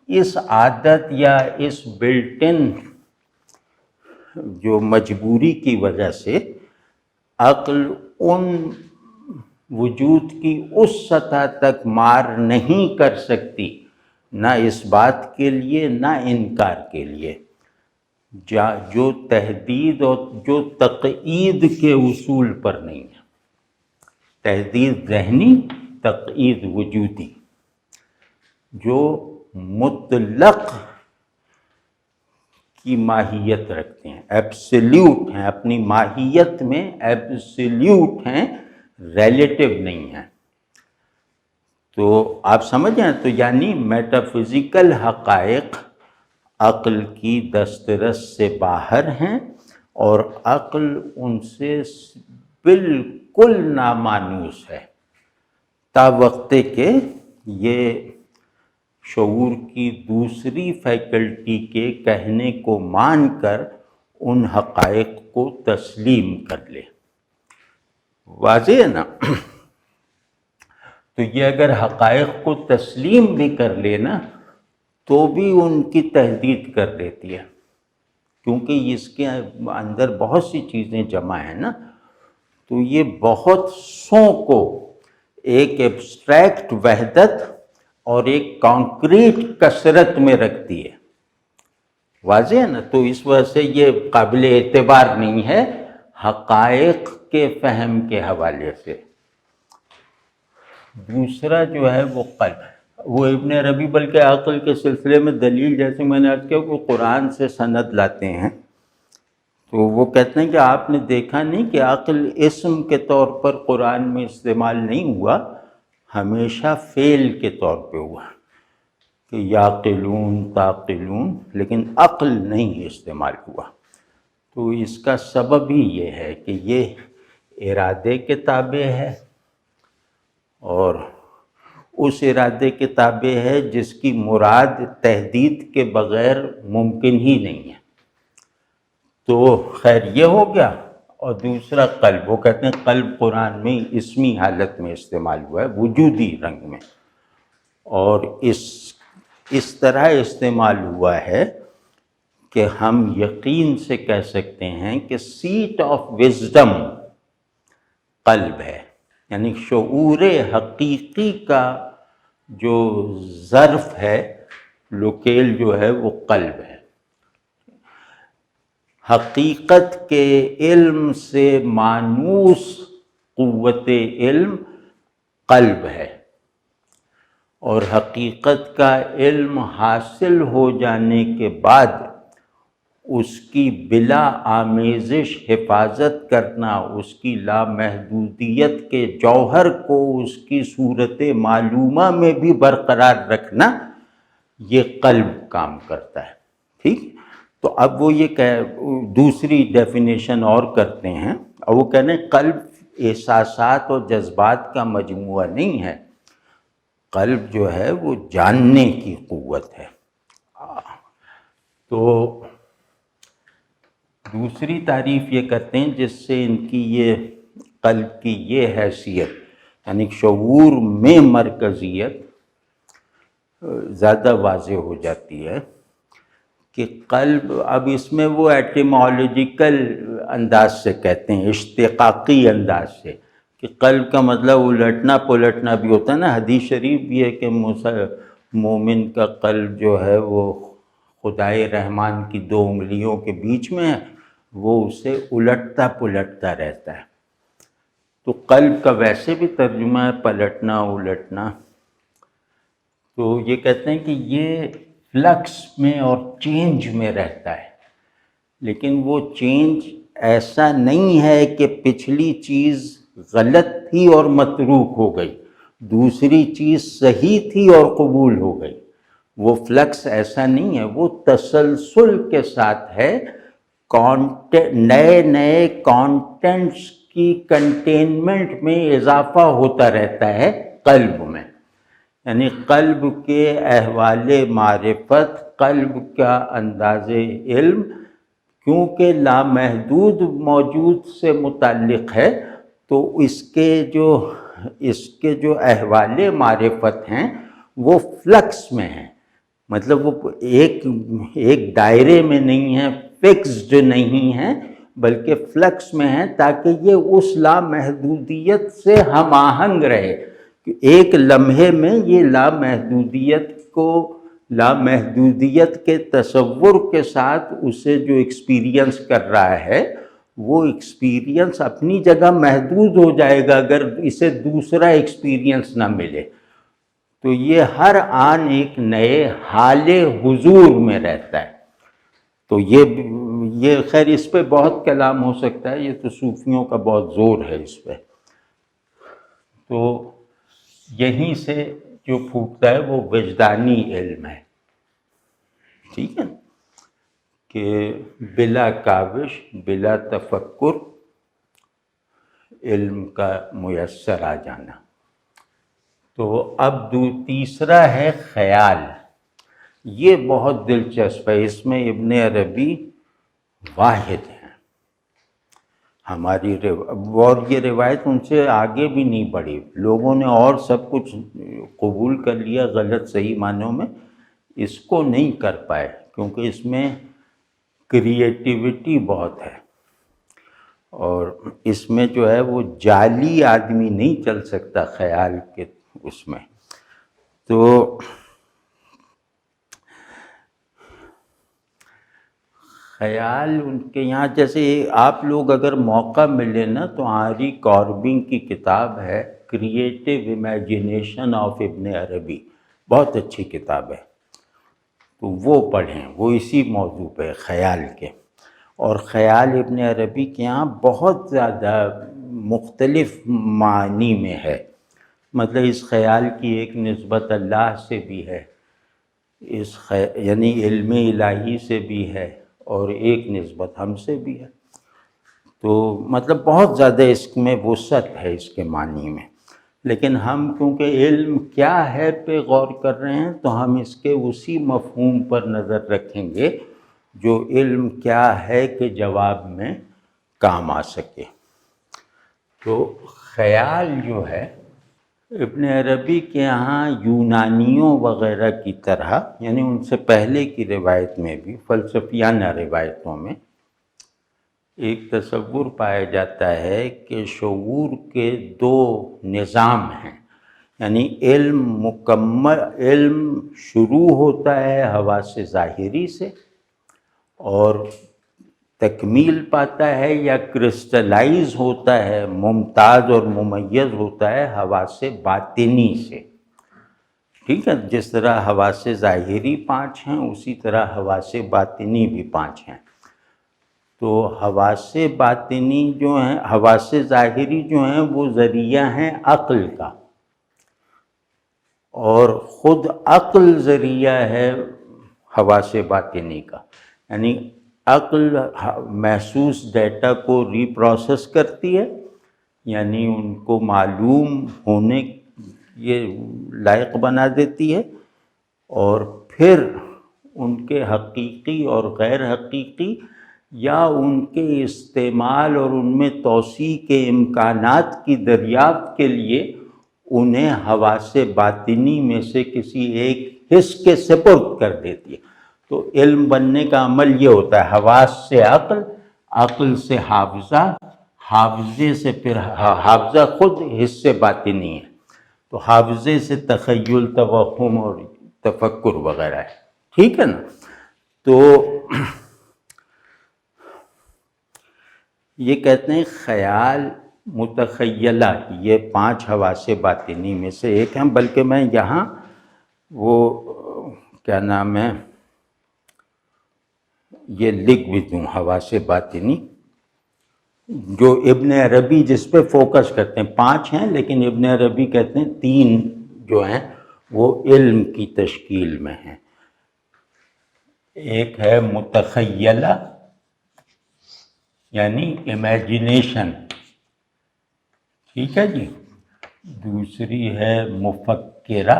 Speaker 1: اس عادت یا اس بلٹ-ان جو مجبوری کی وجہ سے عقل ان وجود کی اس سطح تک مار نہیں کر سکتی، نہ اس بات کے لیے نہ انکار کے لیے، جو تحدید اور جو تقعید کے اصول پر نہیں ہے۔ تحدید ذہنی، تقعید وجودی، جو مطلق کی ماہیت رکھتے ہیں، ایبسلیوٹ ہیں، اپنی ماہیت میں ایبسلیوٹ ہیں، ریلیٹیو نہیں ہیں۔ تو آپ سمجھیں، تو یعنی میٹافزیکل حقائق عقل کی دسترس سے باہر ہیں، اور عقل ان سے بالکل نامانوس ہے، تا وقت کہ یہ شعور کی دوسری فیکلٹی کے کہنے کو مان کر ان حقائق کو تسلیم کر لے۔ واضح ہے نا؟ تو یہ اگر حقائق کو تسلیم بھی کر لے نا، تو بھی ان کی تحدید کر دیتی ہے، کیونکہ اس کے اندر بہت سی چیزیں جمع ہیں نا، تو یہ بہت سوں کو ایک ایبسٹریکٹ وحدت اور ایک کانکریٹ کثرت میں رکھتی ہے۔ واضح ہے نا؟ تو اس وجہ سے یہ قابل اعتبار نہیں ہے حقائق کے فہم کے حوالے سے۔ دوسرا جو ہے وہ قلب، وہ ابن عربی بلکہ عقل کے سلسلے میں دلیل، جیسے میں نے عرض کیا، وہ قرآن سے سند لاتے ہیں، تو وہ کہتے ہیں کہ آپ نے دیکھا نہیں کہ عقل اسم کے طور پر قرآن میں استعمال نہیں ہوا، ہمیشہ فعل کے طور پہ ہوا، کہ یعقلون تعقلون، لیکن عقل نہیں استعمال ہوا۔ تو اس کا سبب ہی یہ ہے کہ یہ ارادے کے تابع ہے، اور اس ارادے کے تابع ہے جس کی مراد تحدید کے بغیر ممکن ہی نہیں ہے۔ تو خیر یہ ہو گیا۔ اور دوسرا قلب، وہ کہتے ہیں قلب قرآن میں اسمی حالت میں استعمال ہوا ہے، وجودی رنگ میں، اور اس طرح استعمال ہوا ہے کہ ہم یقین سے کہہ سکتے ہیں کہ سیٹ آف وزڈم قلب ہے، یعنی شعور حقیقی کا جو ظرف ہے، لوکیل جو ہے وہ قلب ہے۔ حقیقت کے علم سے مانوس قوت علم قلب ہے، اور حقیقت کا علم حاصل ہو جانے کے بعد اس کی بلا آمیزش حفاظت کرنا، اس کی لامحدودیت کے جوہر کو اس کی صورت معلومہ میں بھی برقرار رکھنا، یہ قلب کام کرتا ہے. ٹھیک. تو اب وہ یہ دوسری ڈیفینیشن اور کرتے ہیں، اور وہ کہتے ہیں قلب احساسات اور جذبات کا مجموعہ نہیں ہے، قلب جو ہے وہ جاننے کی قوت ہے. تو دوسری تعریف یہ کرتے ہیں جس سے ان کی یہ قلب کی یہ حیثیت، یعنی شعور میں مرکزیت زیادہ واضح ہو جاتی ہے کہ قلب، اب اس میں وہ ایٹیمالوجیکل انداز سے کہتے ہیں، اشتقاقی انداز سے، کہ قلب کا مطلب الٹنا پلٹنا بھی ہوتا ہے نا. حدیث شریف بھی ہے کہ مومن کا قلب جو ہے وہ خدائے رحمان کی 2 انگلیوں کے بیچ میں ہے، وہ اسے الٹتا پلٹتا رہتا ہے. تو قلب کا ویسے بھی ترجمہ ہے پلٹنا الٹنا. تو یہ کہتے ہیں کہ یہ فلکس میں اور چینج میں رہتا ہے، لیکن وہ چینج ایسا نہیں ہے کہ پچھلی چیز غلط تھی اور متروک ہو گئی، دوسری چیز صحیح تھی اور قبول ہو گئی. وہ فلکس ایسا نہیں ہے، وہ تسلسل کے ساتھ ہے، نئے نئے کانٹینٹس کی کنٹینمنٹ میں اضافہ ہوتا رہتا ہے قلب میں. یعنی قلب کے احوال معرفت، قلب کا انداز علم کیونکہ لامحدود موجود سے متعلق ہے، تو اس کے جو احوال معرفت ہیں وہ فلکس میں ہیں. مطلب وہ ایک دائرے میں نہیں ہے، فکسڈ نہیں ہے، بلکہ فلکس میں ہے، تاکہ یہ اس لامحدودیت سے ہم آہنگ رہے کہ ایک لمحے میں یہ لامحدودیت کے تصور کے ساتھ اسے جو ایکسپیرینس کر رہا ہے، وہ ایکسپیرینس اپنی جگہ محدود ہو جائے گا اگر اسے دوسرا ایکسپیرینس نہ ملے. تو یہ ہر آن ایک نئے حال حضور میں رہتا ہے. تو یہ خیر اس پہ بہت کلام ہو سکتا ہے، یہ تو صوفیوں کا بہت زور ہے اس پہ. تو یہیں سے جو پھوٹتا ہے وہ وجدانی علم ہے. ٹھیک ہے، کہ بلا کاوش بلا تفکر علم کا میسر آ جانا. تو اب تیسرا ہے خیال. یہ بہت دلچسپ ہے، اس میں ابن عربی واحد ہیں ہماری اور یہ روایت ان سے آگے بھی نہیں بڑھی. لوگوں نے اور سب کچھ قبول کر لیا غلط صحیح معنوں میں، اس کو نہیں کر پائے کیونکہ اس میں کریٹیوٹی بہت ہے، اور اس میں جو ہے وہ جعلی آدمی نہیں چل سکتا خیال کے اس میں. تو خیال ان کے یہاں، جیسے آپ لوگ اگر موقع ملے نا تو آنری کاربنگ کی کتاب ہے کریٹیو امیجینیشن آف ابن عربی، بہت اچھی کتاب ہے، تو وہ پڑھیں. وہ اسی موضوع پہ خیال کے. اور خیال ابن عربی کے یہاں بہت زیادہ مختلف معنی میں ہے. مطلب اس خیال کی ایک نسبت اللہ سے بھی ہے، یعنی علم الہی سے بھی ہے، اور ایک نسبت ہم سے بھی ہے. تو مطلب بہت زیادہ اس میں وسعت ہے اس کے معنی میں. لیکن ہم کیونکہ علم کیا ہے پہ غور کر رہے ہیں، تو ہم اس کے اسی مفہوم پر نظر رکھیں گے جو علم کیا ہے کہ جواب میں کام آ سکے. تو خیال جو ہے ابن عربی کے ہاں یونانیوں وغیرہ کی طرح، یعنی ان سے پہلے کی روایت میں بھی فلسفیانہ روایتوں میں ایک تصور پایا جاتا ہے کہ شعور کے 2 نظام ہیں. یعنی علم شروع ہوتا ہے حواس ظاہری سے اور تکمیل پاتا ہے یا کرسٹلائز ہوتا ہے، ممتاز اور ممیز ہوتا ہے حواس باطنی سے. ٹھیک ہے، جس طرح حواس ظاہری 5 ہیں اسی طرح حواس باطنی بھی 5 ہیں. تو حواس باطنی جو ہیں، حواس ظاہری جو ہیں وہ ذریعہ ہیں عقل کا، اور خود عقل ذریعہ ہے حواس باطنی کا. یعنی عقل محسوس ڈیٹا کو ری پروسیس کرتی ہے، یعنی ان کو معلوم ہونے یہ لائق بنا دیتی ہے، اور پھر ان کے حقیقی اور غیر حقیقی یا ان کے استعمال اور ان میں توسیع کے امکانات کی دریافت کے لیے انہیں حواس باطنی میں سے کسی ایک حص کے سپرد کر دیتی ہے. تو علم بننے کا عمل یہ ہوتا ہے، حواس سے عقل، عقل سے حافظہ، حافظے سے پھر حافظہ خود حص باطنی ہے، تو حافظے سے تخیل، توہم اور تفکر وغیرہ ہے. ٹھیک ہے نا؟ تو یہ کہتے ہیں خیال، متخیلہ، یہ 5 حواس باطنی میں سے ایک ہیں. بلکہ میں یہاں وہ کیا نام ہے یہ لکھ بھی دوں، حواس باطنی، جو ابن عربی جس پہ فوکس کرتے ہیں. 5 ہیں لیکن ابن عربی کہتے ہیں 3 جو ہیں وہ علم کی تشکیل میں ہیں. ایک ہے متخیلہ یعنی امیجنیشن، ٹھیک ہے جی. دوسری ہے مفکرہ،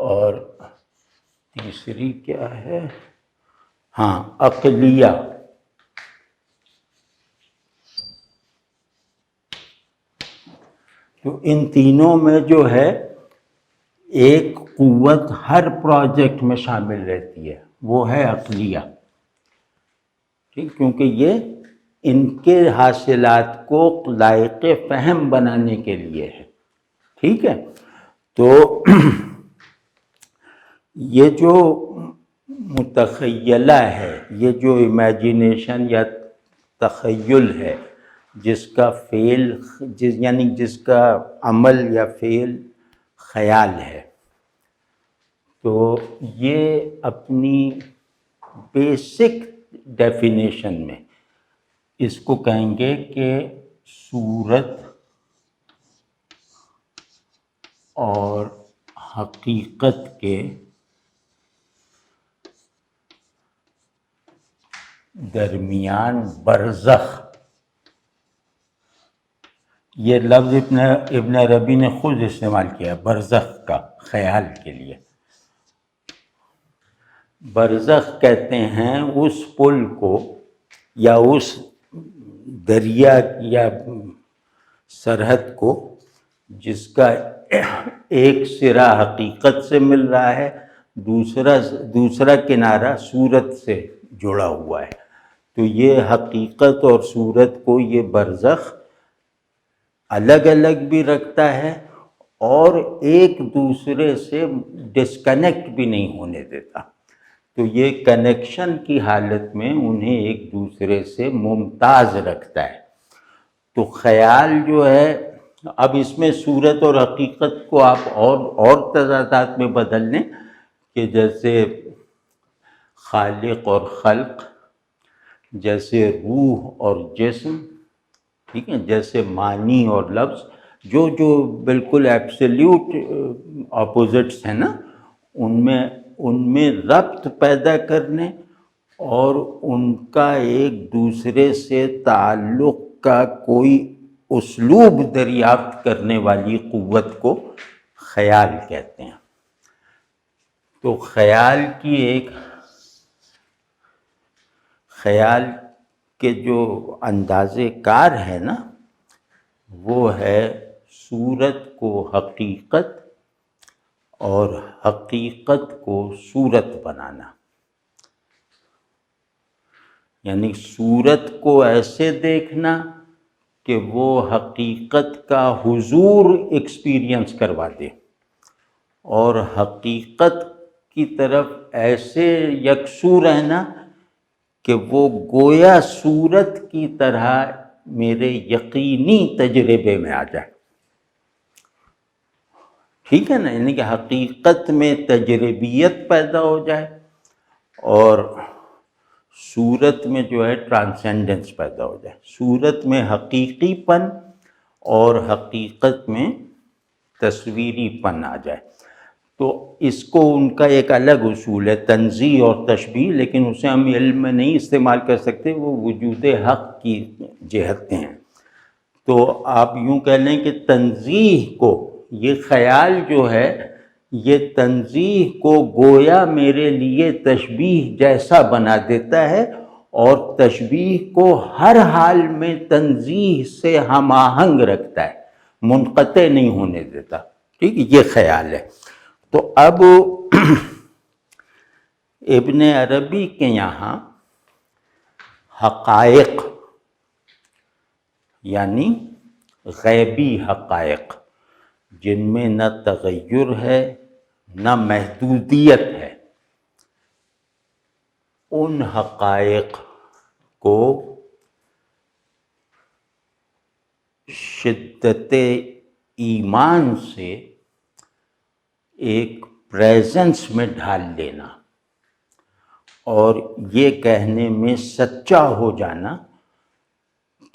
Speaker 1: اور تیسری کیا ہے؟ ہاں، عقلیہ. تو ان تینوں میں جو ہے ایک قوت ہر پروجیکٹ میں شامل رہتی ہے، وہ ہے عقلیہ. ٹھیک، کیونکہ یہ ان کے حاصلات کو لائق فہم بنانے کے لیے ہے. ٹھیک ہے. تو یہ جو متخیلہ ہے، یہ جو امیجنیشن یا تخیل ہے، جس کا فعل یعنی جس کا عمل یا فعل خیال ہے، تو یہ اپنی بیسک ڈیفینیشن میں اس کو کہیں گے کہ صورت اور حقیقت کے درمیان برزخ. یہ لفظ ابن عربی نے خود استعمال کیا، برزخ کا، خیال کے لیے. برزخ کہتے ہیں اس پل کو یا اس دریا یا سرحد کو جس کا ایک سرا حقیقت سے مل رہا ہے، دوسرا کنارہ صورت سے جڑا ہوا ہے. تو یہ حقیقت اور صورت کو یہ برزخ الگ الگ بھی رکھتا ہے اور ایک دوسرے سے ڈسکنیکٹ بھی نہیں ہونے دیتا. تو یہ کنیکشن کی حالت میں انہیں ایک دوسرے سے ممتاز رکھتا ہے. تو خیال جو ہے، اب اس میں صورت اور حقیقت کو آپ اور تضادات میں بدل لیں کہ جیسے خالق اور خلق، جیسے روح اور جسم، ٹھیک ہے، جیسے معنی اور لفظ، جو بالکل ایبسلیوٹ اپوزٹس ہیں نا، ان میں ربط پیدا کرنے اور ان کا ایک دوسرے سے تعلق کا کوئی اسلوب دریافت کرنے والی قوت کو خیال کہتے ہیں. تو خیال کے جو اندازے کار ہے نا، وہ ہے صورت کو حقیقت اور حقیقت کو صورت بنانا. یعنی صورت کو ایسے دیکھنا کہ وہ حقیقت کا حضور ایکسپیرئنس کروا دے، اور حقیقت کی طرف ایسے یکسو رہنا کہ وہ گویا صورت کی طرح میرے یقینی تجربے میں آ جائے. ٹھیک ہے نا؟ یعنی کہ حقیقت میں تجربیت پیدا ہو جائے اور صورت میں جو ہے ٹرانسینڈنس پیدا ہو جائے، صورت میں حقیقی پن اور حقیقت میں تصویری پن آ جائے۔ تو اس کو ان کا ایک الگ اصول ہے، تنزیہ اور تشبیہ، لیکن اسے ہم علم میں نہیں استعمال کر سکتے، وہ وجود حق کی جہتیں ہیں۔ تو آپ یوں کہہ لیں کہ تنزیہ کو، یہ خیال جو ہے یہ تنزیہ کو گویا میرے لیے تشبیہ جیسا بنا دیتا ہے، اور تشبیہ کو ہر حال میں تنزیہ سے ہم آہنگ رکھتا ہے، منقطع نہیں ہونے دیتا۔ ٹھیک ہے، یہ خیال ہے۔ تو اب ابن عربی کے یہاں حقائق یعنی غیبی حقائق، جن میں نہ تغیر ہے نہ محدودیت ہے، ان حقائق کو شدت ایمان سے ایک پریزنس میں ڈھال لینا، اور یہ کہنے میں سچا ہو جانا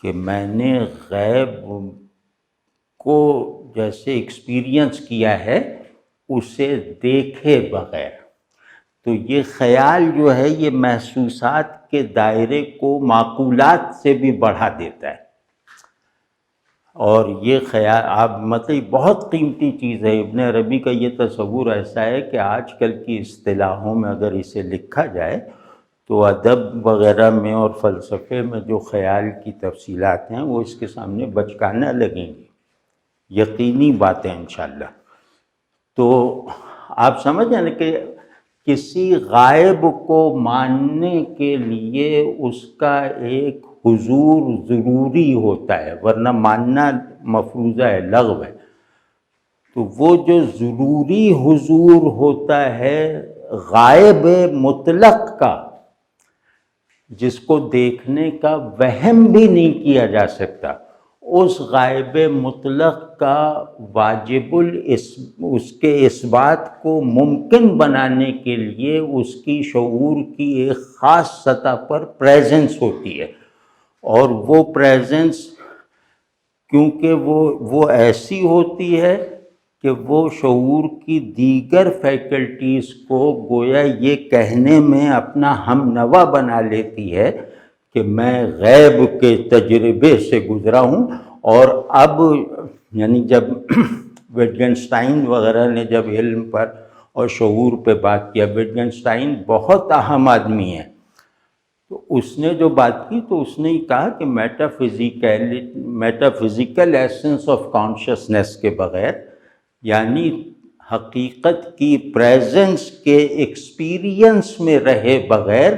Speaker 1: کہ میں نے غیب کو جیسے ایکسپیرینس کیا ہے اسے دیکھے بغیر۔ تو یہ خیال جو ہے یہ محسوسات کے دائرے کو معقولات سے بھی بڑھا دیتا ہے، اور یہ خیال آپ مطلب بہت قیمتی چیز ہے۔ ابن عربی کا یہ تصور ایسا ہے کہ آج کل کی اصطلاحوں میں اگر اسے لکھا جائے تو ادب وغیرہ میں اور فلسفے میں جو خیال کی تفصیلات ہیں وہ اس کے سامنے بچکانا لگیں گی، یقینی بات ہے انشاءاللہ۔ تو آپ سمجھیں نا کہ کسی غائب کو ماننے کے لیے اس کا ایک حضور ضروری ہوتا ہے، ورنہ ماننا مفروضہ ہے، لغو ہے۔ تو وہ جو ضروری حضور ہوتا ہے غائب مطلق کا، جس کو دیکھنے کا وہم بھی نہیں کیا جا سکتا، اس غائب مطلق کا واجب اس کے اثبات کو ممکن بنانے کے لیے اس کی شعور کی ایک خاص سطح پر پریزنس ہوتی ہے، اور وہ پریزنس کیونکہ وہ ایسی ہوتی ہے کہ وہ شعور کی دیگر فیکلٹیز کو گویا یہ کہنے میں اپنا ہم نوا بنا لیتی ہے کہ میں غیب کے تجربے سے گزرا ہوں۔ اور اب یعنی جب وٹگنشٹائن وغیرہ نے جب علم پر اور شعور پہ بات کیا، وٹگنشٹائن بہت اہم آدمی ہے، تو اس نے جو بات کی تو اس نے کہا کہ میٹافزیکل ایسنس آف کانشسنس کے بغیر، یعنی حقیقت کی پریزنس کے ایکسپیرینس میں رہے بغیر،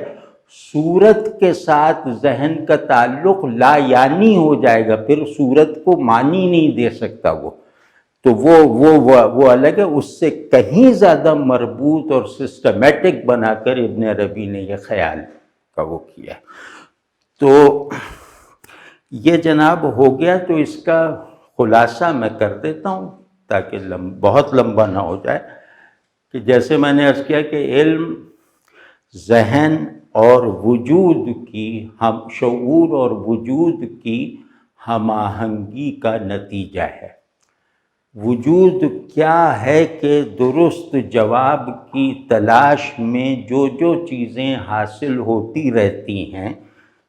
Speaker 1: صورت کے ساتھ ذہن کا تعلق لا یعنی ہو جائے گا، پھر صورت کو معنی نہیں دے سکتا وہ۔ تو وہ الگ ہے، اس سے کہیں زیادہ مربوط اور سسٹمیٹک بنا کر ابن عربی نے یہ خیال کا وہ کیا۔ تو یہ جناب ہو گیا، تو اس کا خلاصہ میں کر دیتا ہوں تاکہ بہت لمبا نہ ہو جائے، کہ جیسے میں نے عرض کیا کہ علم ذہن اور وجود کی شعور اور وجود کی ہم آہنگی کا نتیجہ ہے۔ وجود کیا ہے کہ درست جواب کی تلاش میں جو چیزیں حاصل ہوتی رہتی ہیں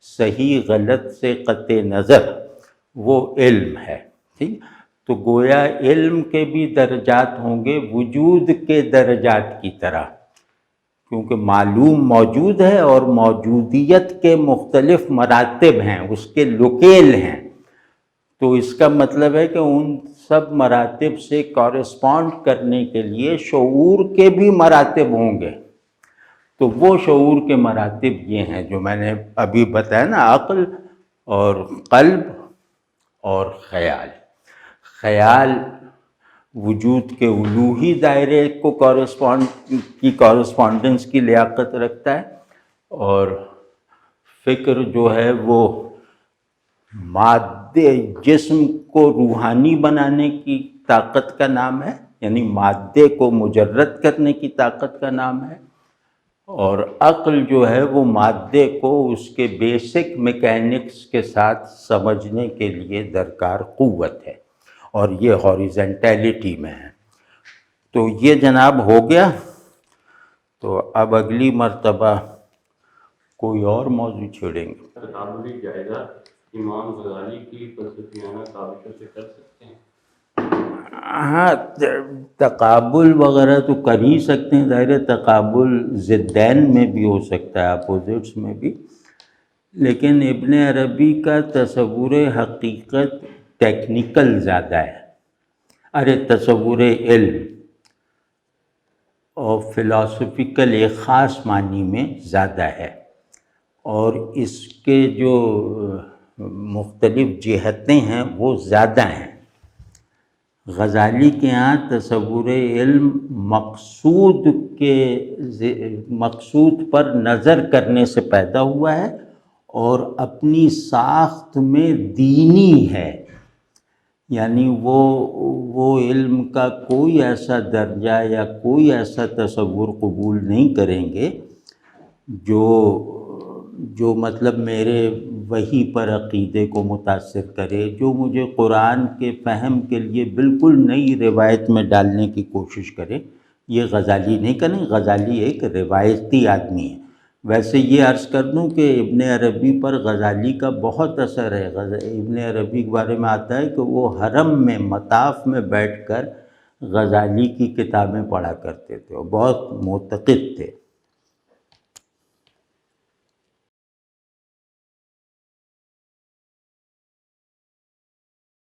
Speaker 1: صحیح غلط سے قطع نظر، وہ علم ہے۔ ٹھیک، تو گویا علم کے بھی درجات ہوں گے وجود کے درجات کی طرح، کیونکہ معلوم موجود ہے اور موجودیت کے مختلف مراتب ہیں، اس کے لوکیل ہیں۔ تو اس کا مطلب ہے کہ ان سب مراتب سے کورسپونڈ کرنے کے لیے شعور کے بھی مراتب ہوں گے۔ تو وہ شعور کے مراتب یہ ہیں جو میں نے ابھی بتایا نا، عقل اور قلب اور خیال۔ خیال وجود کے الوہی دائرے کو کورسپونڈنس کی لیاقت رکھتا ہے، اور فکر جو ہے وہ مادے جسم کو روحانی بنانے کی طاقت کا نام ہے، یعنی مادے کو مجرد کرنے کی طاقت کا نام ہے۔ اور عقل جو ہے وہ مادے کو اس کے بیسک میکینکس کے ساتھ سمجھنے کے لیے درکار قوت ہے، اور یہ ہاریزنٹیلٹی میں ہے۔ تو یہ جناب ہو گیا، تو اب اگلی مرتبہ کوئی اور موضوع چھیڑیں گے۔
Speaker 2: تقابلی جائزہ امام غزالی کی فلسفیانہ کاوشوں سے کر سکتے ہیں؟
Speaker 1: ہاں، تقابل وغیرہ تو کر ہی سکتے ہیں، ظاہر ہے تقابل ضدین میں بھی ہو سکتا ہے، اپوزٹس میں بھی، لیکن ابن عربی کا تصور حقیقت ٹیکنیکل زیادہ ہے، ارے تصور علم اور فلاسفیکل ایک خاص معنی میں زیادہ ہے، اور اس کے جو مختلف جہتیں ہیں وہ زیادہ ہیں۔ غزالی کے ہاں تصور علم مقصود پر نظر کرنے سے پیدا ہوا ہے، اور اپنی ساخت میں دینی ہے، یعنی وہ علم کا کوئی ایسا درجہ یا کوئی ایسا تصور قبول نہیں کریں گے جو مطلب میرے وحی پر عقیدے کو متاثر کرے، جو مجھے قرآن کے فہم کے لیے بالکل نئی روایت میں ڈالنے کی کوشش کرے۔ یہ غزالی نہیں کریں، غزالی ایک روایتی آدمی ہے۔ ویسے یہ عرض کر دوں کہ ابن عربی پر غزالی کا بہت اثر ہے۔ ابن عربی کے بارے میں آتا ہے کہ وہ حرم میں مطاف میں بیٹھ کر غزالی کی کتابیں پڑھا کرتے تھے اور بہت معتقد تھے۔